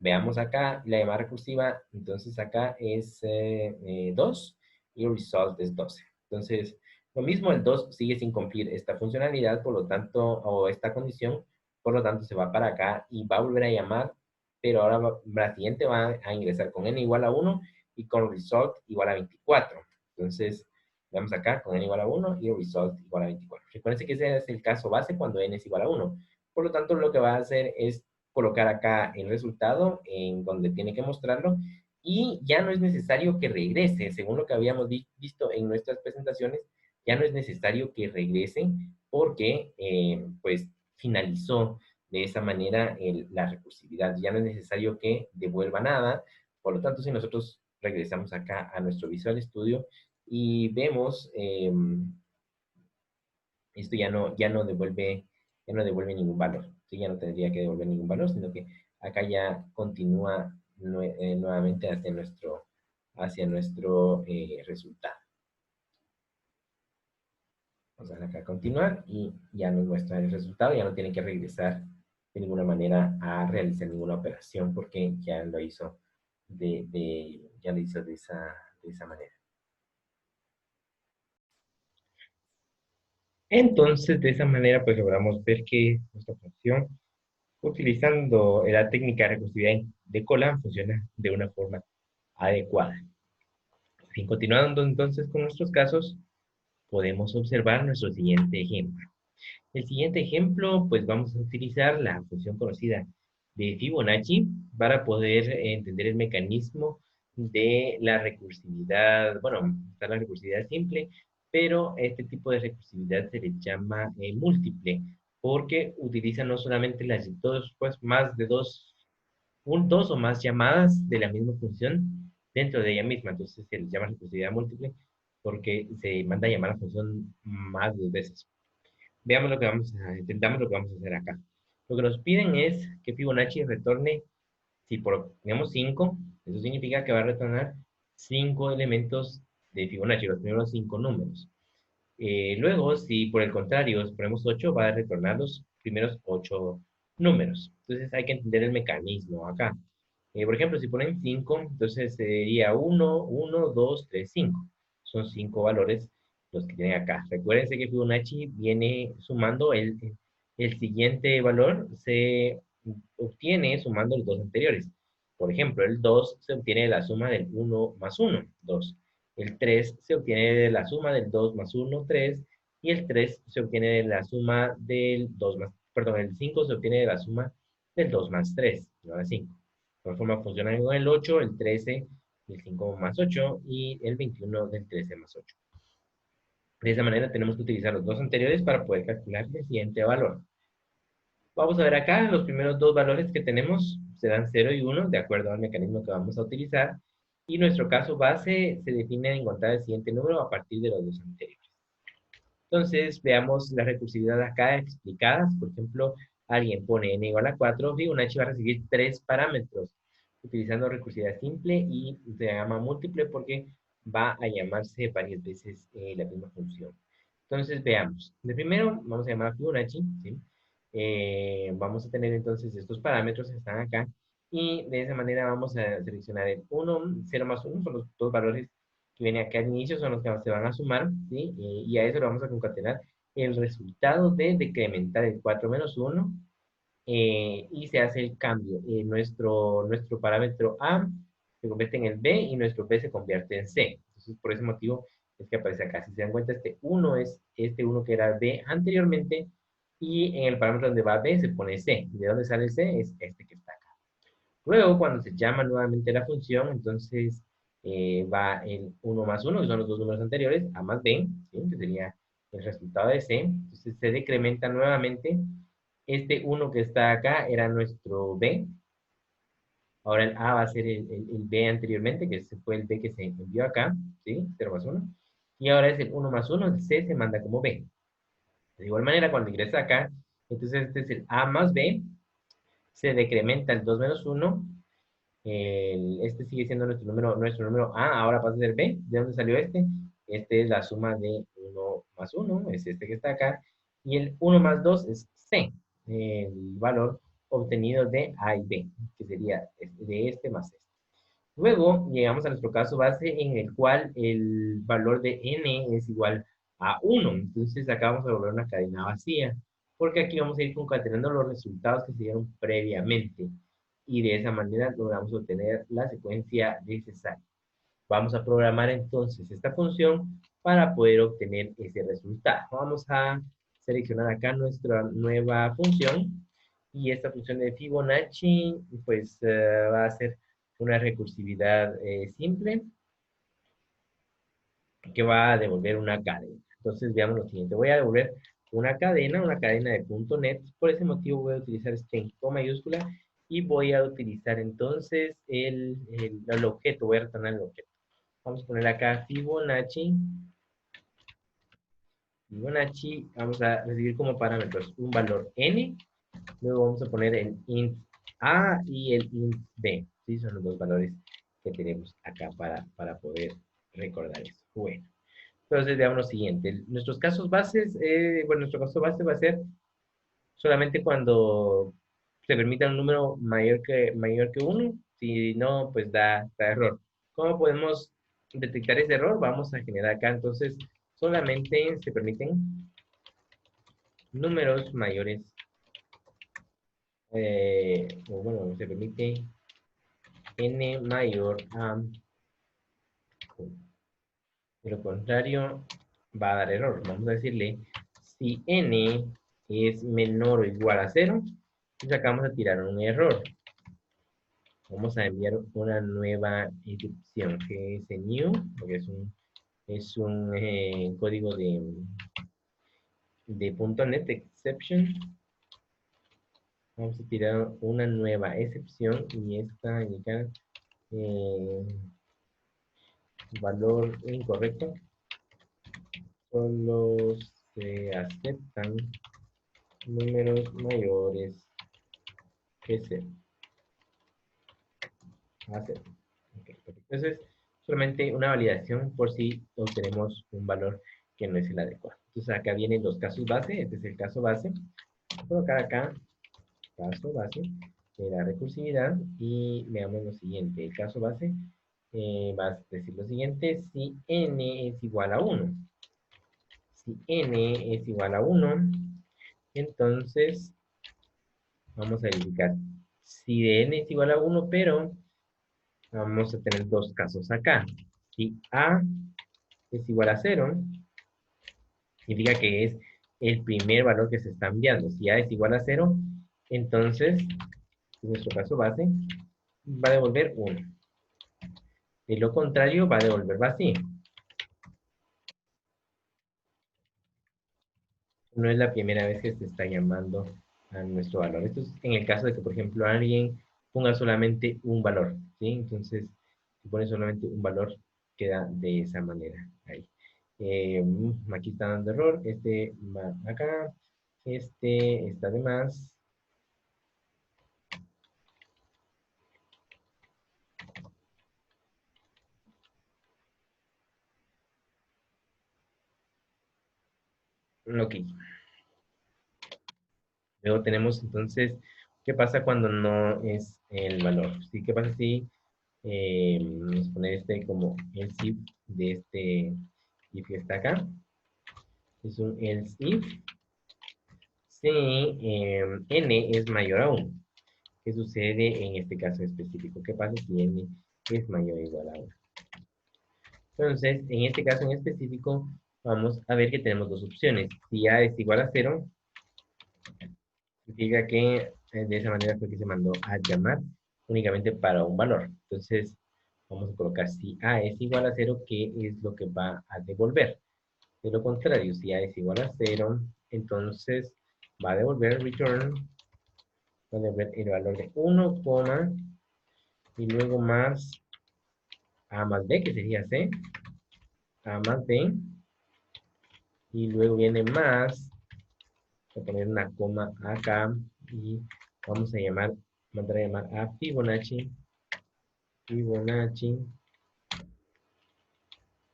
Veamos acá la llamada recursiva, entonces acá es 2 y el result es 12. Entonces, lo mismo, el 2 sigue sin cumplir esta funcionalidad, por lo tanto, o esta condición, por lo tanto se va para acá y va a volver a llamar, pero ahora la siguiente va a ingresar con n igual a 1 y con result igual a 24. Entonces, veamos acá con n igual a 1 y el result igual a 24. Recuerden que ese es el caso base cuando n es igual a 1. Por lo tanto, lo que va a hacer es colocar acá el resultado en donde tiene que mostrarlo y ya no es necesario que regrese, según lo que habíamos visto en nuestras presentaciones, ya no es necesario que regrese porque pues finalizó de esa manera la recursividad, ya no es necesario que devuelva nada, por lo tanto si nosotros regresamos acá a nuestro Visual Studio y vemos esto ya no devuelve ningún valor. ¿Sí? Ya no tendría que devolver ningún valor, sino que acá ya continúa nuevamente hacia nuestro resultado. Vamos a dar acá a continuar y ya nos muestra el resultado. Ya no tiene que regresar de ninguna manera a realizar ninguna operación porque ya lo hizo ya lo hizo de esa manera. Entonces, de esa manera, pues logramos ver que nuestra función utilizando la técnica de recursividad de cola funciona de una forma adecuada. Bien, continuando entonces con nuestros casos, podemos observar nuestro siguiente ejemplo. El siguiente ejemplo, pues vamos a utilizar la función conocida de Fibonacci para poder entender el mecanismo de la recursividad. Bueno, está la recursividad simple, pero este tipo de recursividad se le llama múltiple, porque utiliza no solamente las dos, pues más de dos o más llamadas de la misma función dentro de ella misma. Entonces se le llama recursividad múltiple porque se manda a llamar a la función más de dos veces. Veamos lo que intentamos lo que vamos a hacer acá. Lo que nos piden es que Fibonacci retorne, si ponemos 5, eso significa que va a retornar 5 elementos de Fibonacci, los primeros 5 números. Luego, si por el contrario ponemos 8, va a retornar los primeros 8 números. Entonces hay que entender el mecanismo acá. Por ejemplo, si ponen 5, entonces sería 1, 1, 2, 3, 5. Son 5 valores los que tienen acá. Recuérdense que Fibonacci viene sumando el siguiente valor, se obtiene sumando los dos anteriores. Por ejemplo, el 2 se obtiene de la suma del 1 más 1, 2. El 3 se obtiene de la suma del 2 más 1, 3. Y el 3 se obtiene de la suma del 2 más, perdón, el 5 se obtiene de la suma del 2 más 3, no de 5. De igual forma funcionan con el 8, el 13, el 5 más 8 y el 21 del 13 más 8. De esa manera tenemos que utilizar los dos anteriores para poder calcular el siguiente valor. Vamos a ver acá, los primeros dos valores que tenemos serán 0 y 1, de acuerdo al mecanismo que vamos a utilizar. Y nuestro caso base se define en encontrar el siguiente número a partir de los dos anteriores. Entonces, veamos la recursividad acá explicadas. Por ejemplo, alguien pone n igual a 4, Fibonacci va a recibir tres parámetros utilizando recursividad simple y se llama múltiple porque va a llamarse varias veces la misma función. Entonces, veamos. De primero, vamos a llamar a Fibonacci, ¿sí? Vamos a tener entonces estos parámetros que están acá y de esa manera vamos a seleccionar el 1, 0 más 1, son los dos valores que vienen acá al inicio, son los que se van a sumar, ¿sí? Y a eso le vamos a concatenar el resultado de decrementar el 4 menos 1 y se hace el cambio. Nuestro parámetro A se convierte en el B y nuestro B se convierte en C. Entonces, por ese motivo es que aparece acá. Si se dan cuenta, este 1 es este 1 que era B anteriormente y en el parámetro donde va B se pone C. ¿De dónde sale C? Es este que está acá. Luego, cuando se llama nuevamente la función, entonces va el 1 más 1, que son los dos números anteriores, A más B, ¿sí? Que sería el resultado de C. Entonces se decrementa nuevamente. Este 1 que está acá era nuestro B. Ahora el A va a ser el B anteriormente, que ese fue el B que se envió acá, ¿sí? 0 más 1. Y ahora es el 1 más 1, el C se manda como B. De igual manera, cuando ingresa acá, entonces este es el A más B, se decrementa el 2 menos 1, este sigue siendo nuestro número A, ahora pasa a ser B. ¿De dónde salió este? Este es la suma de 1 más 1, es este que está acá. Y el 1 más 2 es C, el valor obtenido de A y B, que sería de este más este. Luego llegamos a nuestro caso base en el cual el valor de n es igual a 1. Entonces acá vamos a volver una cadena vacía, porque aquí vamos a ir concatenando los resultados que se dieron previamente. Y de esa manera logramos obtener la secuencia necesaria. Vamos a programar entonces esta función para poder obtener ese resultado. Vamos a seleccionar acá nuestra nueva función. Y esta función de Fibonacci, pues va a ser una recursividad simple que va a devolver una cadena. Entonces veamos lo siguiente. Voy a devolver una cadena de .NET. Por ese motivo voy a utilizar string con mayúscula y voy a utilizar entonces el objeto. Voy a retornar el objeto. Vamos a poner acá Fibonacci. Fibonacci, vamos a recibir como parámetros un valor n. Luego vamos a poner el int a y el int b. ¿Sí? Son los dos valores que tenemos acá para poder recordar eso. Bueno, entonces veamos lo siguiente. Nuestros casos bases, bueno, nuestro caso base va a ser solamente cuando se permita un número mayor que 1. Si no, pues da error. ¿Cómo podemos detectar ese error? Vamos a generar acá, entonces, solamente se permiten números mayores, o bueno, se permite n mayor a 1. De lo contrario, va a dar error. Vamos a decirle, si n es menor o igual a 0, pues acá vamos a tirar un error. Vamos a enviar una nueva excepción, que es new, porque es un código de .NET exception. Vamos a tirar una nueva excepción y esta indica valor incorrecto. Solo se aceptan números mayores que 0. Okay, entonces, solamente una validación por si obtenemos un valor que no es el adecuado. Entonces, acá vienen los casos base. Este es el caso base. Voy a colocar acá caso base de la recursividad y veamos lo siguiente. El caso base va a decir lo siguiente: si n es igual a 1. Si n es igual a 1, entonces vamos a verificar si de n es igual a 1, pero vamos a tener dos casos acá. Si a es igual a 0, significa que es el primer valor que se está enviando. Si a es igual a 0, entonces, en nuestro caso base, va a devolver 1. De lo contrario, va a devolver vacío. No es la primera vez que se está llamando a nuestro valor. Esto es en el caso de que, por ejemplo, alguien ponga solamente un valor, ¿sí? Entonces, si pone solamente un valor, queda de esa manera. Ahí. Aquí está dando error. Este va acá. Este está de más. Ok. Luego tenemos entonces, ¿qué pasa cuando no es el valor? ¿Sí? ¿Qué pasa si vamos a poner este como el if de este if que está acá? Es un else if si n es mayor a 1. ¿Qué sucede en este caso específico? ¿Qué pasa si n es mayor o igual a 1? Entonces, en este caso en específico, vamos a ver que tenemos dos opciones. Si a es igual a 0, significa que de esa manera fue que se mandó a llamar únicamente para un valor. Entonces, vamos a colocar si a es igual a 0, ¿qué es lo que va a devolver? De lo contrario, si a es igual a 0, entonces va a devolver return, va a devolver el valor de 1, y luego más a más b, que sería c, a más b, y luego viene más, voy a poner una coma acá, y vamos a mandar a llamar a Fibonacci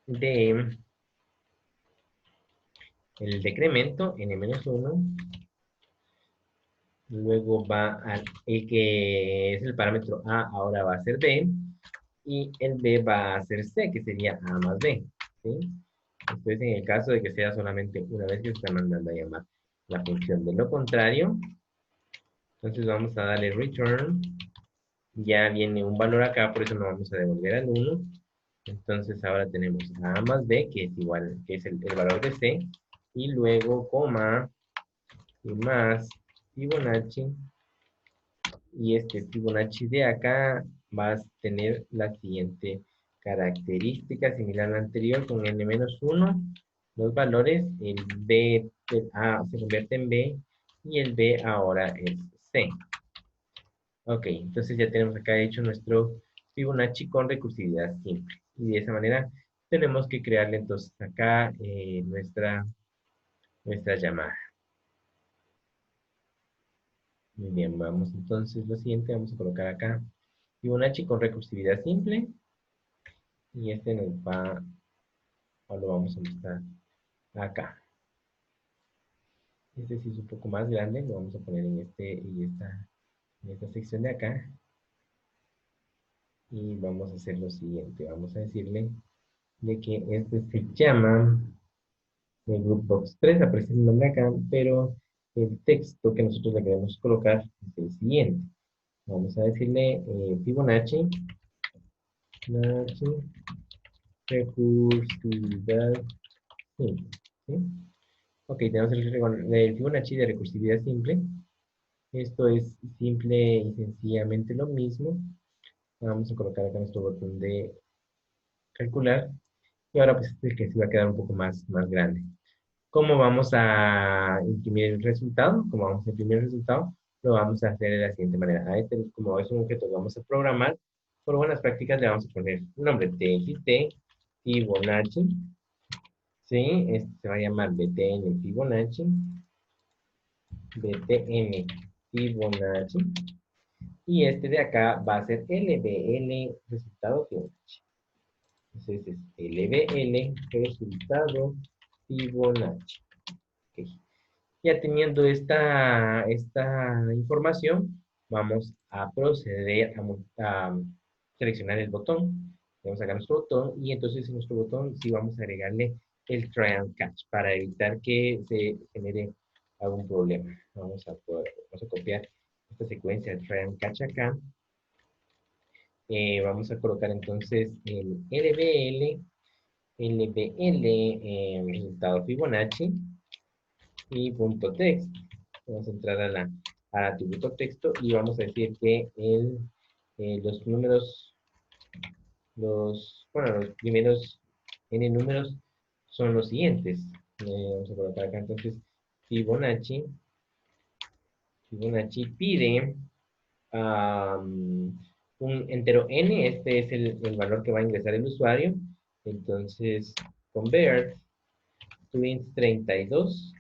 de el decremento n-1, luego va al el que es el parámetro a, ahora va a ser b, y el b va a ser c, que sería a más b, ¿sí? Esto es en el caso de que sea solamente una vez que se está mandando a llamar la función. De lo contrario, entonces vamos a darle return, ya viene un valor acá, por eso no vamos a devolver al 1. Entonces ahora tenemos a más b, que es igual, que es el valor de c, y luego coma, y más Fibonacci, y este Fibonacci de acá va a tener la siguiente característica similar a la anterior, con n-1, los valores, el b, el a se convierte en b, y el b ahora es c. Ok, entonces ya tenemos acá hecho nuestro Fibonacci con recursividad simple. Y de esa manera tenemos que crearle entonces acá nuestra llamada. Muy bien, vamos entonces lo siguiente, vamos a colocar acá Fibonacci con recursividad simple. Y este nos va, o lo vamos a mostrar acá. Este sí es un poco más grande, lo vamos a poner en esta sección de acá. Y vamos a hacer lo siguiente, vamos a decirle de que este se llama el Groupbox 3, aparece el nombre acá, pero el texto que nosotros le queremos colocar es el siguiente. Vamos a decirle Fibonacci, recursividad simple. ¿Sí? Ok, tenemos el Fibonacci de recursividad simple. Esto es simple y sencillamente lo mismo. Vamos a colocar acá nuestro botón de calcular. Y ahora pues este que se va a quedar un poco más grande. ¿Cómo vamos a imprimir el resultado? ¿Cómo vamos a imprimir el resultado? Lo vamos a hacer de la siguiente manera. A este, como es un objeto que vamos a programar, por buenas prácticas le vamos a poner un nombre txt Fibonacci. ¿Sí? Este se va a llamar btn Fibonacci. btn Fibonacci. Y este de acá va a ser lbl resultado Fibonacci. Entonces es lbl resultado Fibonacci. Okay. Ya teniendo esta información, vamos a proceder a seleccionar el botón. Vamos a sacar nuestro botón y entonces en nuestro botón sí vamos a agregarle el try and catch para evitar que se genere algún problema. Vamos a copiar esta secuencia de try and catch acá. Vamos a colocar entonces el LBL, resultado Fibonacci y punto text. Vamos a entrar al atributo texto y vamos a decir que los números, bueno, los primeros n números son los siguientes. Vamos a colocar acá entonces Fibonacci pide un entero n, este es el valor que va a ingresar el usuario. Entonces, convert to int 32.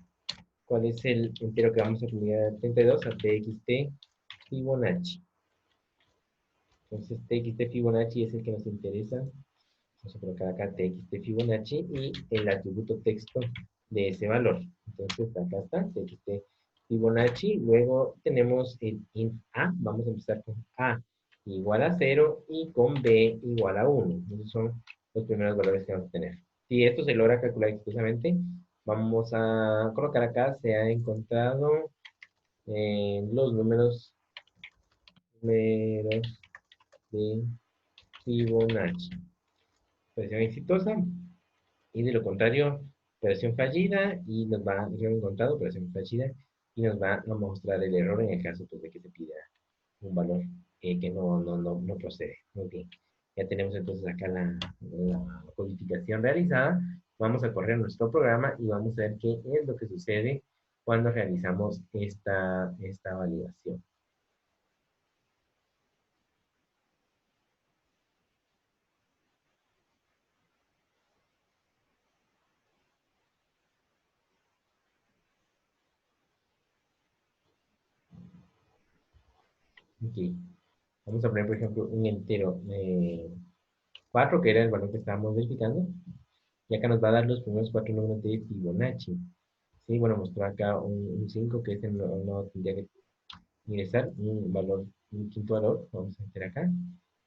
¿Cuál es el entero que vamos a cambiar de 32 a txt Fibonacci? Entonces, txt Fibonacci es el que nos interesa. Vamos a colocar acá txt Fibonacci y el atributo texto de ese valor. Entonces, acá está, txt Fibonacci. Luego tenemos el int a. Vamos a empezar con a igual a 0 y con b igual a 1. Esos son los primeros valores que vamos a tener. Si esto se logra calcular exitosamente, vamos a colocar acá, se ha encontrado los números de Fibonacci. Operación exitosa y de lo contrario, operación fallida y nos va a encontrado operación fallida y nos va a mostrar el error en el caso pues, de que se pida un valor que no procede. Muy bien. Ya tenemos entonces acá la codificación realizada. Vamos a correr nuestro programa y vamos a ver qué es lo que sucede cuando realizamos esta validación. Ok. Vamos a poner, por ejemplo, un entero 4, que era el valor que estábamos verificando. Y acá nos va a dar los primeros 4 números de Fibonacci. Sí, bueno, mostró acá un 5, que ese no tendría que ingresar un valor, un quinto valor. Vamos a meter acá.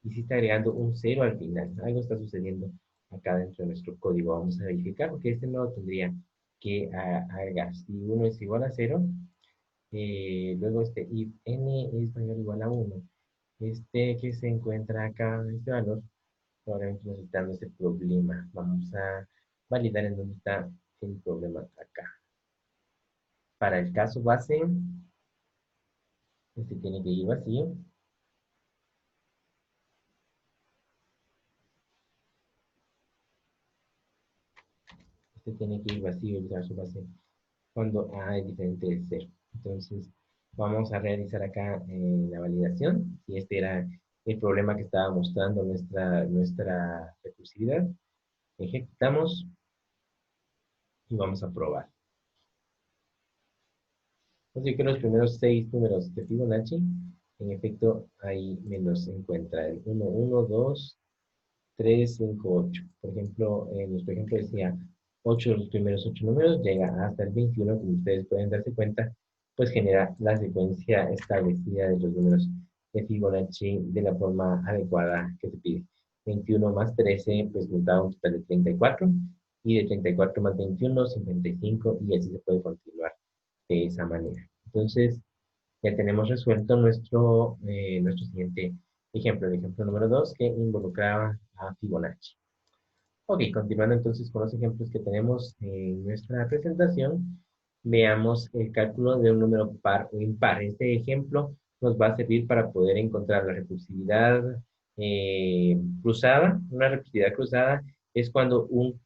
Y si está agregando un 0 al final. Algo está sucediendo acá dentro de nuestro código. Vamos a verificar porque este no lo tendría que agregar. Si 1 es igual a 0, luego este if n es mayor o igual a 1. Este que se encuentra acá, este valor, probablemente nos está dando este problema. Vamos a validar en dónde está el problema acá. Para el caso base, este tiene que ir vacío. Este tiene que ir vacío el caso base cuando A es diferente de 0. Entonces, vamos a realizar acá la validación. Si este era el problema que estaba mostrando nuestra recursividad, ejecutamos y vamos a probar. Así que los primeros 6 números de Fibonacci, en efecto, ahí me los encuentra el 1, 1, 2, 3, 5, 8. Por ejemplo, en nuestro ejemplo decía 8 de los primeros 8 números, llega hasta el 21, como ustedes pueden darse cuenta, pues genera la secuencia establecida de los números de Fibonacci de la forma adecuada que se pide. 21 más 13, pues nos da un total de 34, y de 34 más 21, 55, y así se puede continuar de esa manera. Entonces, ya tenemos resuelto nuestro siguiente ejemplo, el ejemplo número 2, que involucraba a Fibonacci. Ok, continuando entonces con los ejemplos que tenemos en nuestra presentación, veamos el cálculo de un número par o impar. Este ejemplo nos va a servir para poder encontrar la recursividad cruzada. Una recursividad cruzada es cuando una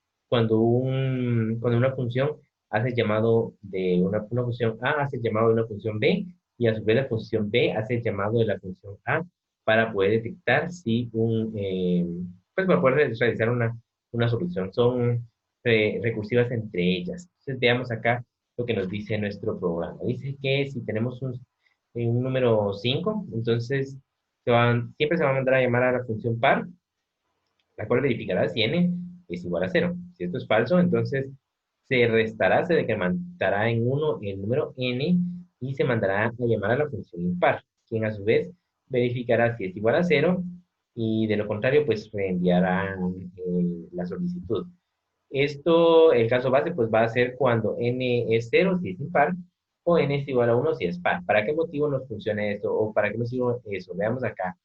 función hace el llamado de una función A, hace el llamado de una función B, y a su vez la función B hace el llamado de la función A para poder detectar si pues para poder realizar una solución. Son recursivas entre ellas. Entonces veamos acá lo que nos dice nuestro programa. Dice que si tenemos un número 5, entonces siempre se va a mandar a llamar a la función par, la cual verificará si n es igual a 0. Si esto es falso, entonces se restará, se decrementará en 1 el número n y se mandará a llamar a la función impar, quien a su vez verificará si es igual a 0 y de lo contrario, pues reenviará la solicitud. Esto, el caso base, pues va a ser cuando n es 0 si es impar, o n es igual a 1 si es par. ¿Para qué motivo nos funciona esto? ¿O para qué nos sirve eso? Veamos acá.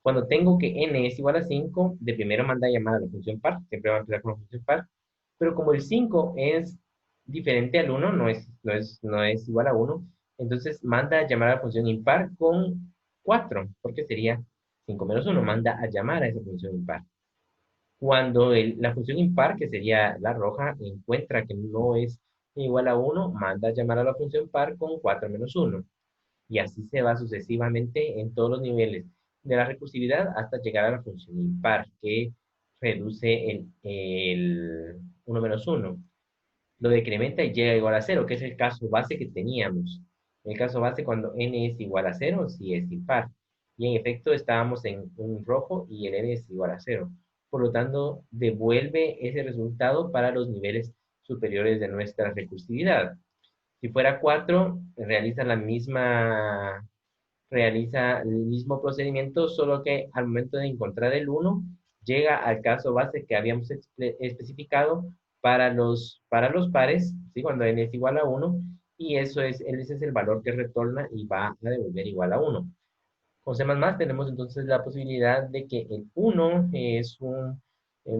Cuando tengo que n es igual a 5, de primero manda a llamar a la función par, siempre va a empezar con la función par, pero como el 5 es diferente al 1, no es igual a 1, entonces manda a llamar a la función impar con 4, porque sería 5 menos 1, manda a llamar a esa función impar. Cuando la función impar, que sería la roja, encuentra que no es igual a 1, manda a llamar a la función par con 4 menos 1. Y así se va sucesivamente en todos los niveles de la recursividad hasta llegar a la función impar, que reduce el 1 menos 1. Lo decrementa y llega igual a 0, que es el caso base que teníamos. El caso base cuando n es igual a 0, si es impar. Y en efecto estábamos en un rojo y el n es igual a 0. Por lo tanto, devuelve ese resultado para los niveles superiores de nuestra recursividad. Si fuera 4, realiza el mismo procedimiento, solo que al momento de encontrar el 1, llega al caso base que habíamos especificado para los pares, ¿sí? Cuando n es igual a 1, y ese es el valor que retorna y va a devolver igual a 1. Con C++ tenemos entonces la posibilidad de que el 1 es un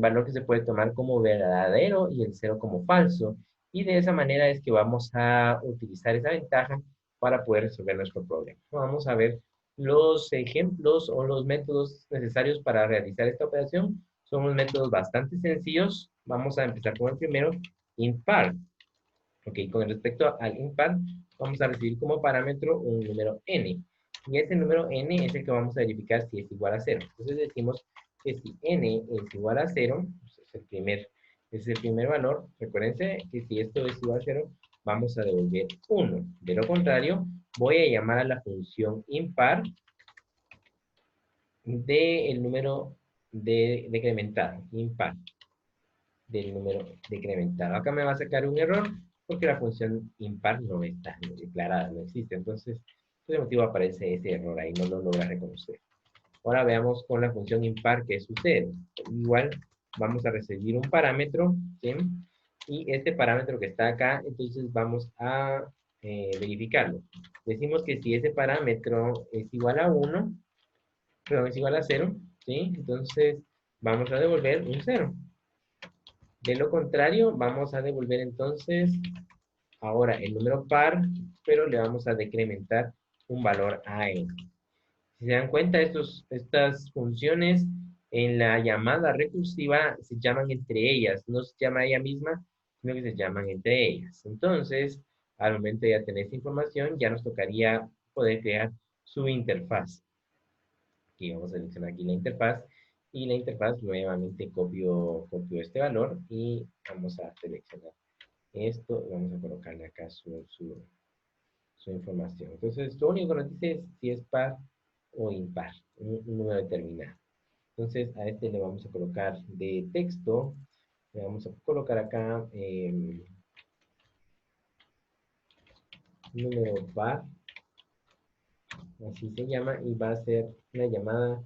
valor que se puede tomar como verdadero y el 0 como falso. Y de esa manera es que vamos a utilizar esa ventaja para poder resolver nuestro problema. Vamos a ver los ejemplos o los métodos necesarios para realizar esta operación. Son unos métodos bastante sencillos. Vamos a empezar con el primero, impar. Ok, con respecto al impar, vamos a recibir como parámetro un número n. Y ese número n es el que vamos a verificar si es igual a 0. Entonces decimos que si n es igual a 0, pues es el primer valor. Recuérdense que si esto es igual a 0, vamos a devolver 1. De lo contrario, voy a llamar a la función impar del número decrementado, impar del número decrementado. Acá me va a sacar un error porque la función impar no está declarada, no existe. Entonces, por ese motivo aparece ese error ahí, no lo logra reconocer. Ahora veamos con la función impar qué sucede. Igual vamos a recibir un parámetro, ¿sí? Y este parámetro que está acá, entonces vamos a verificarlo. Decimos que si ese parámetro es igual a 1, perdón, es igual a 0, ¿sí? Entonces vamos a devolver un 0. De lo contrario, vamos a devolver entonces ahora el número par, pero le vamos a decrementar un valor a n. Si se dan cuenta, estas funciones en la llamada recursiva se llaman entre ellas, no se llama ella misma, sino que se llaman entre ellas. Entonces, al momento de ya tener esta información, ya nos tocaría poder crear su interfaz. Aquí vamos a seleccionar aquí la interfaz y la interfaz nuevamente copio este valor y vamos a seleccionar esto y vamos a colocarle acá su información. Entonces, lo único que nos dice es si es par o impar, un número determinado. Entonces, a este le vamos a colocar de texto, le vamos a colocar acá número par, así se llama, y va a ser una llamada,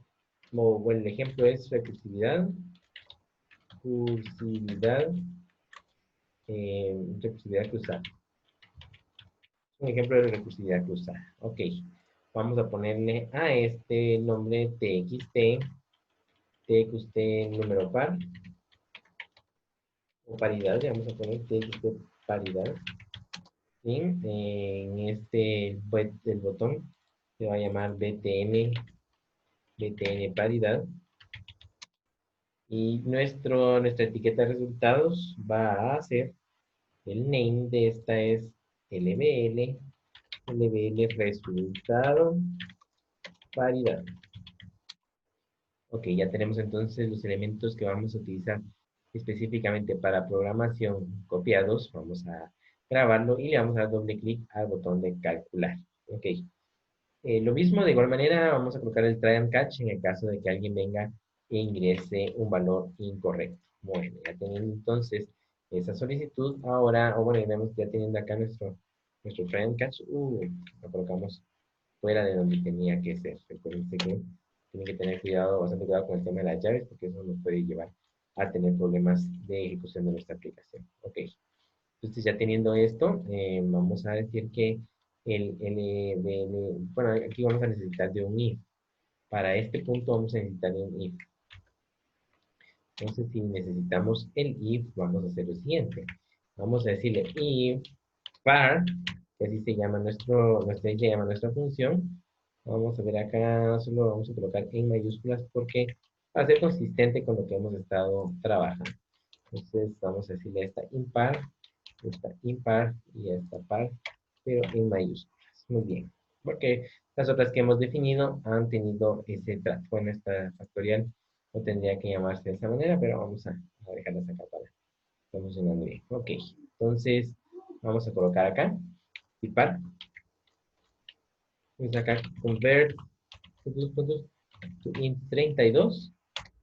como bueno, el ejemplo es recursividad cruzada. Un ejemplo de recursividad cruzada. Ok, vamos a ponerle a este nombre txt número par, o paridad, le vamos a poner txt paridad. ¿Sí? En el botón se va a llamar btn paridad. Y nuestra etiqueta de resultados va a ser, el name de esta es lbl resultado paridad. Ok, ya tenemos entonces los elementos que vamos a utilizar específicamente para programación copiados. Vamos a grabarlo y le vamos a dar doble clic al botón de calcular. Ok. Lo mismo, de igual manera, vamos a colocar el try and catch en el caso de que alguien venga e ingrese un valor incorrecto. Bueno, ya teniendo entonces esa solicitud, ahora, o bueno, ya teniendo acá nuestro try and catch, lo colocamos fuera de donde tenía que ser. Recuerden que tienen que tener cuidado, bastante cuidado con el tema de las llaves, porque eso nos puede llevar a tener problemas de ejecución de nuestra aplicación. Ok, entonces ya teniendo esto, vamos a decir que bueno, aquí vamos a necesitar de un if. Para este punto vamos a necesitar de un if. Entonces, si necesitamos el if, vamos a hacer lo siguiente. Vamos a decirle if var, que así se llama nuestra función. Vamos a ver acá, solo vamos a colocar en mayúsculas porque va a ser consistente con lo que hemos estado trabajando. Entonces, vamos a decirle esta impar y esta par, pero en mayúsculas. Muy bien. Porque las otras que hemos definido han tenido ese trato. Bueno, esta factorial no tendría que llamarse de esa manera, pero vamos a dejarlas acá para que esté funcionando bien. Ok, entonces vamos a colocar acá, impar. Vamos acá, convert, to int 32,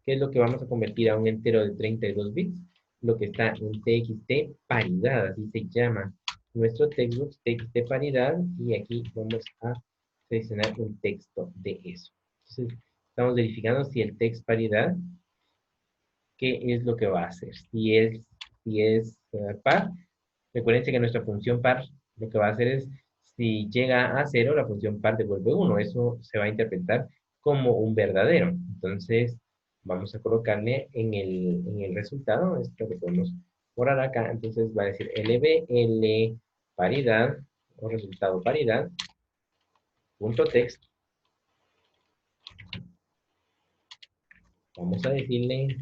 que es lo que vamos a convertir a un entero de 32 bits, lo que está en txt paridad, así se llama nuestro textbook, txt paridad, y aquí vamos a seleccionar un texto de eso. Entonces, estamos verificando si el text paridad, qué es lo que va a hacer. Si es par, recuerden que nuestra función par lo que va a hacer es, si llega a 0, la función par devuelve 1. Eso se va a interpretar como un verdadero. Entonces, vamos a colocarle en el resultado, esto que podemos borrar acá. Entonces, va a decir lbl paridad o resultado paridad, punto text. Vamos a decirle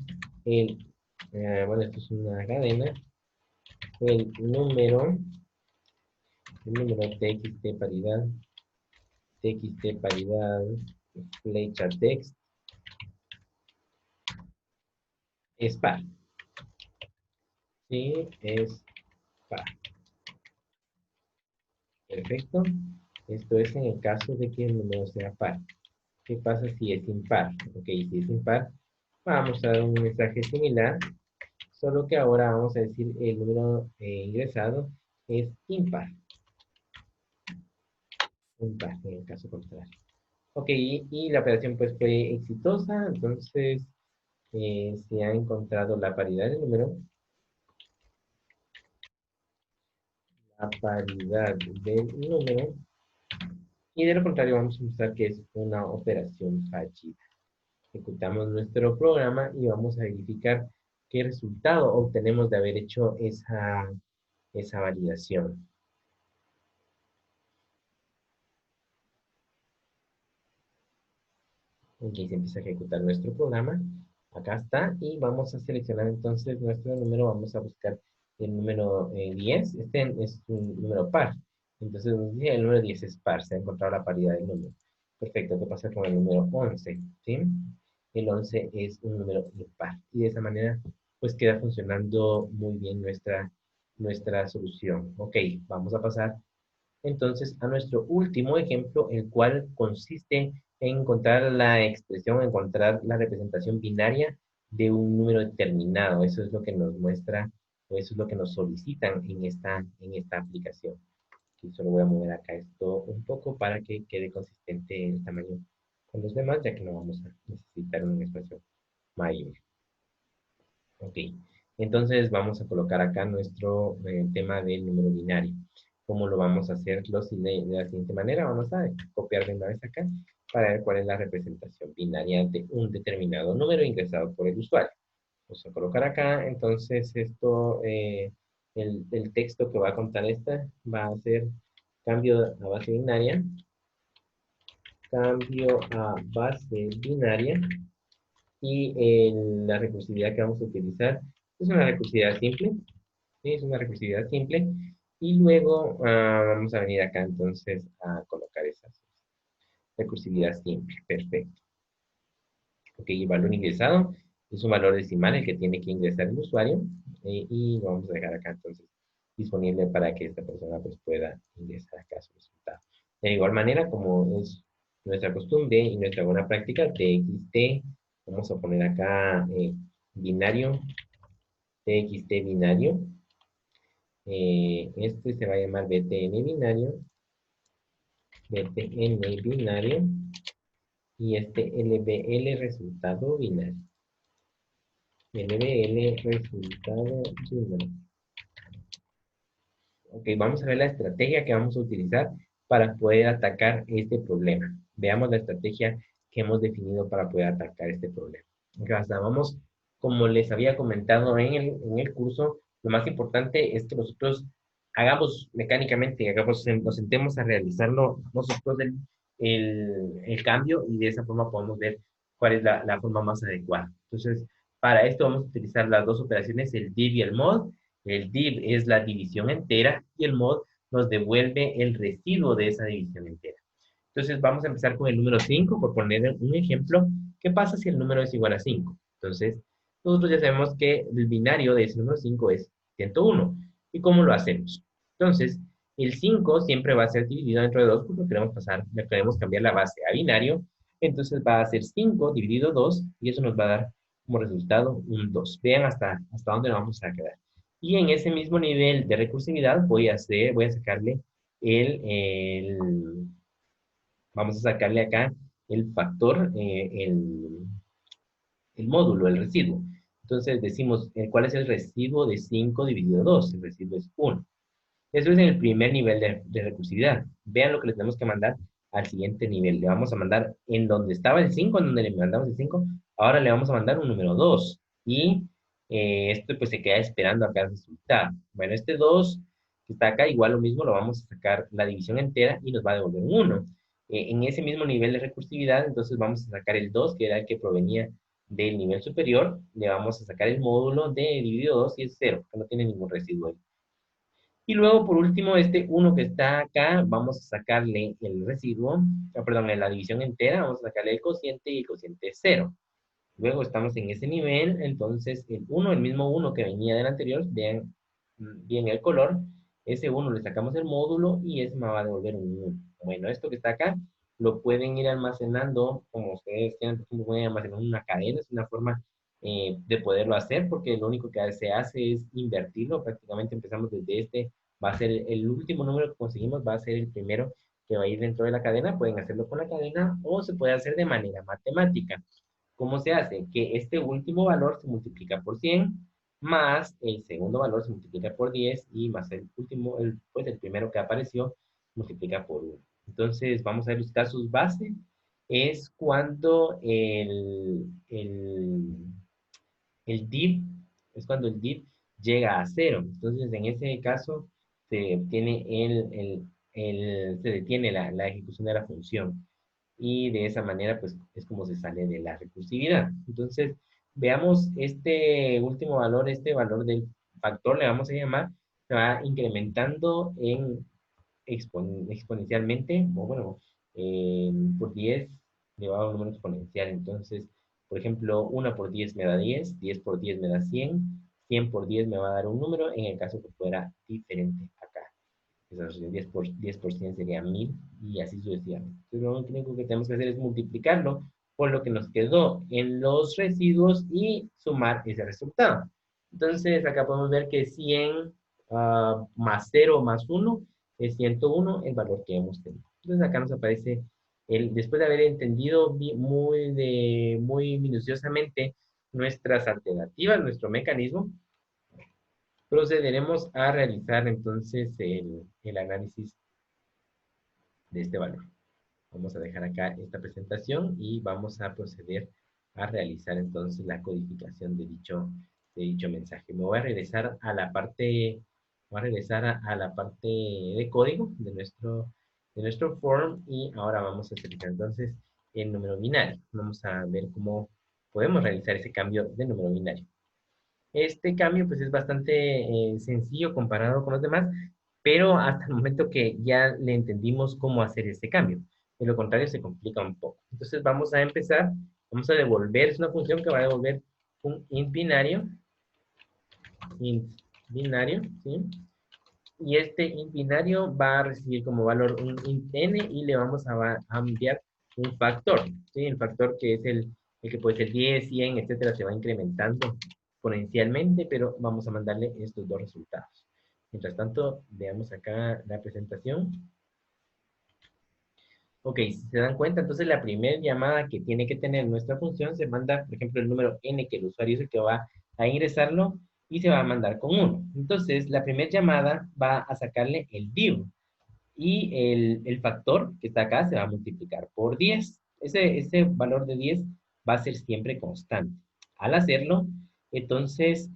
bueno, esto es una cadena, el número txt paridad, flecha text, es par. Sí, es par. Perfecto. Esto es en el caso de que el número sea par. ¿Qué pasa si es impar? Ok, si es impar, vamos a dar un mensaje similar, solo que ahora vamos a decir el número ingresado es impar. Impar, en el caso contrario. Ok, y la operación pues fue exitosa, entonces se ha encontrado la paridad del número, y de lo contrario vamos a mostrar que es una operación fallida. Ejecutamos nuestro programa y vamos a verificar qué resultado obtenemos de haber hecho esa validación. Aquí se empieza a ejecutar nuestro programa. Acá está. Y vamos a seleccionar entonces nuestro número. Vamos a buscar el número 10. Este es un número par. Entonces nos dice el número 10 es par. Se ha encontrado la paridad del número. Perfecto. ¿Qué pasa con el número 11? ¿Sí? El 11 es un número impar. Y de esa manera pues queda funcionando muy bien nuestra solución. Ok, vamos a pasar entonces a nuestro último ejemplo, el cual consiste en encontrar la expresión, encontrar la representación binaria de un número determinado. Eso es lo que nos muestra, o eso es lo que nos solicitan en esta aplicación. Y solo voy a mover acá esto un poco para que quede consistente el tamaño con los demás, ya que no vamos a necesitar una expresión mayor. Ok, entonces vamos a colocar acá nuestro tema del número binario. ¿Cómo lo vamos a hacer? De la siguiente manera, vamos a copiar de una vez acá para ver cuál es la representación binaria de un determinado número ingresado por el usuario. Vamos a colocar acá, entonces esto, el texto que va a contar esta va a ser cambio a base binaria, cambio a base binaria, y la recursividad que vamos a utilizar es una recursividad simple, ¿sí? Es una recursividad simple, y luego vamos a venir acá entonces a colocar esa recursividad simple, perfecto. Ok, el valor ingresado es un valor decimal el que tiene que ingresar el usuario, y lo vamos a dejar acá entonces disponible para que esta persona pues pueda ingresar acá su resultado. De igual manera, como es nuestra costumbre y nuestra buena práctica, txt, vamos a poner acá binario, txt binario, este se va a llamar btn binario, y este lbl resultado binario. LBL resultado número. Ok, vamos a ver la estrategia que vamos a utilizar para poder atacar este problema. Veamos la estrategia que hemos definido para poder atacar este problema. Ok, hasta vamos, como les había comentado en el curso, lo más importante es que nosotros hagamos mecánicamente, nos sentemos a realizarlo nosotros el cambio y de esa forma podemos ver cuál es la forma más adecuada. Entonces, para esto vamos a utilizar las dos operaciones, el div y el mod. El div es la división entera y el mod nos devuelve el residuo de esa división entera. Entonces vamos a empezar con el número 5 por poner un ejemplo. ¿Qué pasa si el número es igual a 5? Entonces, nosotros ya sabemos que el binario de ese número 5 es 101. ¿Y cómo lo hacemos? Entonces, el 5 siempre va a ser dividido entre 2 porque queremos cambiar la base a binario. Entonces va a ser 5 dividido 2 y eso nos va a dar como resultado un 2. Vean hasta dónde nos vamos a quedar. Y en ese mismo nivel de recursividad voy a sacarle vamos a sacarle acá el factor, el módulo, el residuo. Entonces decimos, ¿cuál es el residuo de 5 dividido 2? El residuo es 1. Eso es en el primer nivel de recursividad. Vean lo que le tenemos que mandar al siguiente nivel. Le vamos a mandar en donde estaba el 5, en donde le mandamos el 5, ahora le vamos a mandar un número 2. Y esto pues se queda esperando acá el resultado. Bueno, este 2 que está acá, igual lo mismo, lo vamos a sacar la división entera y nos va a devolver un 1. En ese mismo nivel de recursividad, entonces vamos a sacar el 2, que era el que provenía del nivel superior, le vamos a sacar el módulo de dividido 2 y es 0, que no tiene ningún residuo ahí. Y luego, por último, este uno que está acá, vamos a sacarle el residuo, perdón, en la división entera, vamos a sacarle el cociente y el cociente es 0. Luego estamos en ese nivel, entonces el uno, el mismo uno que venía del anterior, vean bien el color, ese uno le sacamos el módulo y ese me va a devolver un 1. Bueno, esto que está acá lo pueden ir almacenando como ustedes quieran, por ejemplo, pueden almacenar en una cadena, es una forma de poderlo hacer porque lo único que se hace es invertirlo, prácticamente empezamos desde este, va a ser el último número que conseguimos, va a ser el primero que va a ir dentro de la cadena, pueden hacerlo con la cadena o se puede hacer de manera matemática. ¿Cómo se hace? Que este último valor se multiplica por 100 más el segundo valor se multiplica por 10 y más el último, pues el primero que apareció, multiplica por 1. Entonces, vamos a ver los casos base. Es cuando el div, es cuando el div llega a 0. Entonces, en ese caso, se obtiene se detiene la ejecución de la función y de esa manera pues es como se sale de la recursividad. Entonces, veamos este último valor, este valor del factor, le vamos a llamar, se va incrementando exponencialmente, o bueno, por 10 llevado a un número exponencial. Entonces, por ejemplo, 1 por 10 me da 10, 10 por 10 me da 100, 100 por 10 me va a dar un número en el caso que fuera diferente acá. Entonces, 10 por 100 sería 1000 y así sucesivamente. Entonces, lo único que tenemos que hacer es multiplicarlo por lo que nos quedó en los residuos y sumar ese resultado. Entonces, acá podemos ver que 100 más 0 más 1 es 101 el valor que hemos tenido. Entonces, acá nos aparece, después de haber entendido muy minuciosamente nuestras alternativas, nuestro mecanismo, procederemos a realizar entonces el análisis de este valor. Vamos a dejar acá esta presentación y vamos a proceder a realizar entonces la codificación de dicho mensaje. Me voy a regresar a la parte, voy a regresar a la parte de código de nuestro form y ahora vamos a utilizar entonces el número binario. Vamos a ver cómo podemos realizar ese cambio de número binario. Este cambio pues es bastante sencillo comparado con los demás, pero hasta el momento que ya le entendimos cómo hacer este cambio. De lo contrario se complica un poco. Entonces vamos a empezar, vamos a devolver, es una función que va a devolver un int binario, ¿sí? Y este int binario va a recibir como valor un int n y le vamos a enviar un factor, ¿sí? El factor que es el que puede ser 10, 100, etcétera, se va incrementando exponencialmente, pero vamos a mandarle estos dos resultados. Mientras tanto, veamos acá la presentación. Ok, si se dan cuenta, entonces la primera llamada que tiene que tener nuestra función se manda, por ejemplo, el número n, que el usuario es el que va a ingresarlo y se va a mandar con 1. Entonces, la primera llamada va a sacarle el div y el factor que está acá se va a multiplicar por 10. Ese valor de 10 va a ser siempre constante. Al hacerlo, entonces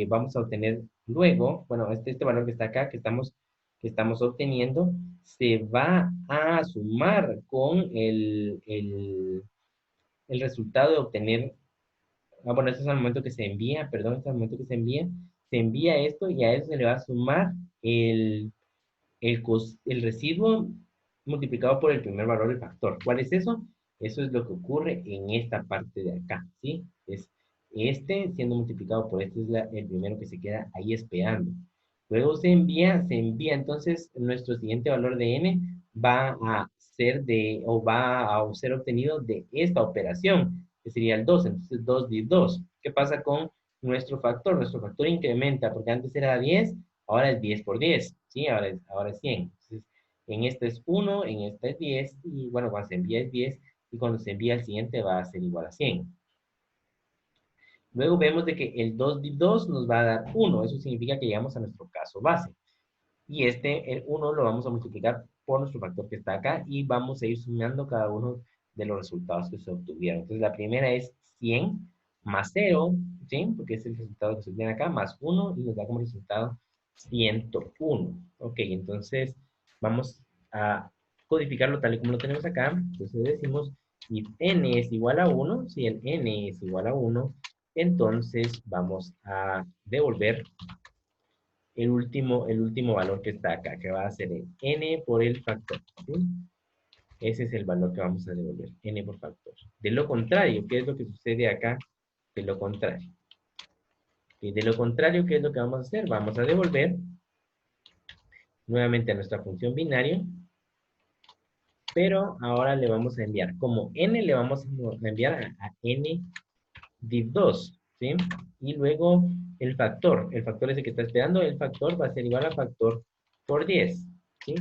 vamos a obtener luego, bueno, este valor que está acá, que estamos obteniendo, se va a sumar con el resultado de obtener, bueno, este es el momento que se envía, perdón, este es el momento que se envía esto y a eso se le va a sumar el residuo multiplicado por el primer valor del factor. ¿Cuál es eso? Eso es lo que ocurre en esta parte de acá, ¿sí? Es este siendo multiplicado por este es el primero que se queda ahí esperando. Luego se envía, entonces nuestro siguiente valor de n va a ser o va a ser obtenido de esta operación, que sería el 2, entonces 2 de 2. ¿Qué pasa con nuestro factor? Nuestro factor incrementa, porque antes era 10, ahora es 10 por 10, ¿sí? Ahora es 100. Entonces, en este es 1, en este es 10, y bueno, cuando se envía es 10, y cuando se envía el siguiente va a ser igual a 100. Luego vemos de que el 2 de 2 nos va a dar 1, eso significa que llegamos a nuestro caso base. Y el 1 lo vamos a multiplicar por nuestro factor que está acá, y vamos a ir sumando cada uno de los resultados que se obtuvieron. Entonces, la primera es 100 más 0, ¿sí? Porque es el resultado que se obtiene acá, más 1, y nos da como resultado 101. Ok, entonces vamos a codificarlo tal y como lo tenemos acá. Entonces decimos, if n es igual a 1, si el n es igual a 1, entonces vamos a devolver el último valor que está acá, que va a ser el n por el factor, ¿sí? Ese es el valor que vamos a devolver, n por factor. De lo contrario, ¿qué es lo que sucede acá? De lo contrario. Y de lo contrario, ¿qué es lo que vamos a hacer? Vamos a devolver nuevamente a nuestra función binario, pero ahora le vamos a enviar, como n le vamos a enviar a n div 2, ¿sí? Y luego el factor ese que está esperando, el factor va a ser igual a factor por 10, ¿sí?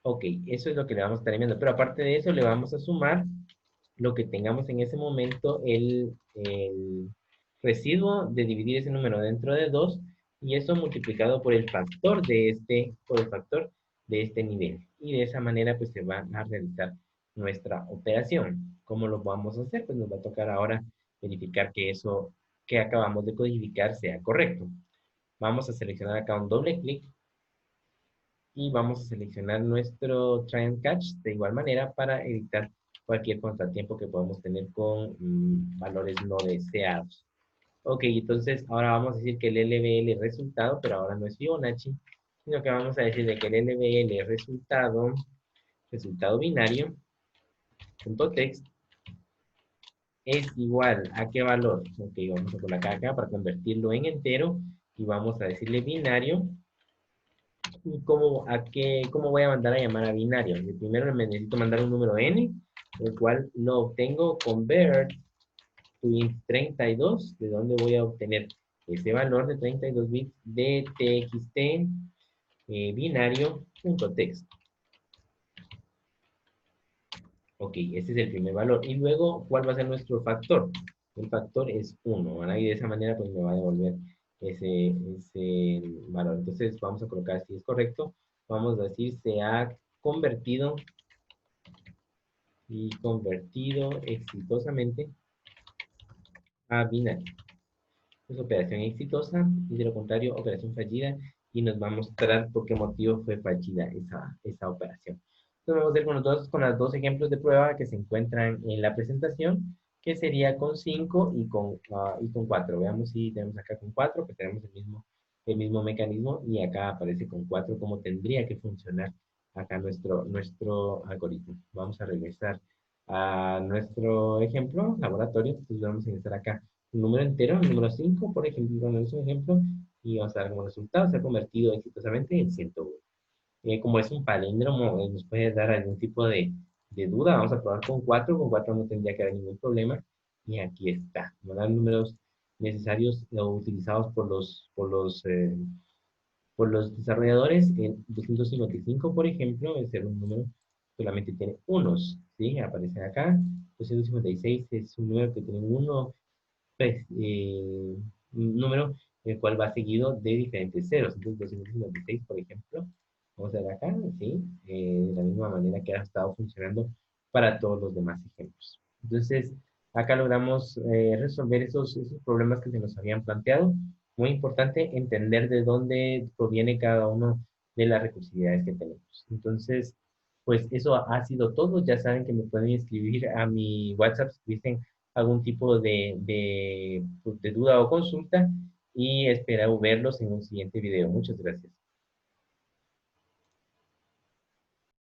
Ok, eso es lo que le vamos a estar enviando, pero aparte de eso le vamos a sumar lo que tengamos en ese momento, el residuo de dividir ese número dentro de 2, y eso multiplicado por el factor de este nivel. Y de esa manera pues se va a realizar nuestra operación. ¿Cómo lo vamos a hacer? Pues nos va a tocar ahora verificar que eso que acabamos de codificar sea correcto. Vamos a seleccionar acá un doble clic y vamos a seleccionar nuestro try and catch de igual manera para evitar cualquier contratiempo que podamos tener con valores no deseados. Ok, entonces ahora vamos a decir que el LBL resultado, pero ahora no es Fibonacci, sino que vamos a decir de que el LBL resultado binario, punto text, es igual a qué valor. Ok, vamos a colocar acá para convertirlo en entero y vamos a decirle binario. ¿Y cómo voy a mandar a llamar a binario? Primero me necesito mandar un número n, el cual lo obtengo convert to int 32, de donde voy a obtener ese valor de 32 bits de txt binario.text. Ok, ese es el primer valor. Y luego, ¿cuál va a ser nuestro factor? El factor es 1, ¿verdad? Y de esa manera, pues me va a devolver ese valor. Entonces, vamos a colocar si es correcto. Vamos a decir, se ha convertido exitosamente a binario. Es operación exitosa y de lo contrario, operación fallida, y nos va a mostrar por qué motivo fue fallida esa operación. Entonces vamos a ver con los dos ejemplos de prueba que se encuentran en la presentación, que sería con 5 y con 4. Veamos si tenemos acá con 4, que tenemos el mismo mecanismo, y acá aparece con 4 cómo tendría que funcionar acá nuestro algoritmo. Vamos a regresar a nuestro ejemplo laboratorio. Entonces vamos a ingresar acá un número entero, el número 5, por ejemplo, en nuestro ejemplo, y vamos a ver como resultado se ha convertido exitosamente en 101. Como es un palíndromo, nos puede dar algún tipo de duda. Vamos a probar con 4 no tendría que haber ningún problema, y aquí está. Nos dan números necesarios o utilizados por los desarrolladores. En 255, por ejemplo, es ser un número solamente tiene unos, ¿sí? Aparecen acá. 256 es un número que tiene uno pues, un número el cual va seguido de diferentes ceros. Entonces, 256, por ejemplo, vamos a ver acá, ¿sí? De la misma manera que ha estado funcionando para todos los demás ejemplos. Entonces, acá logramos resolver esos problemas que se nos habían planteado. Muy importante entender de dónde proviene cada uno de las recursividades que tenemos. Entonces, pues eso ha sido todo. Ya saben que me pueden escribir a mi WhatsApp si dicen algún tipo de duda o consulta y espero verlos en un siguiente video. Muchas gracias.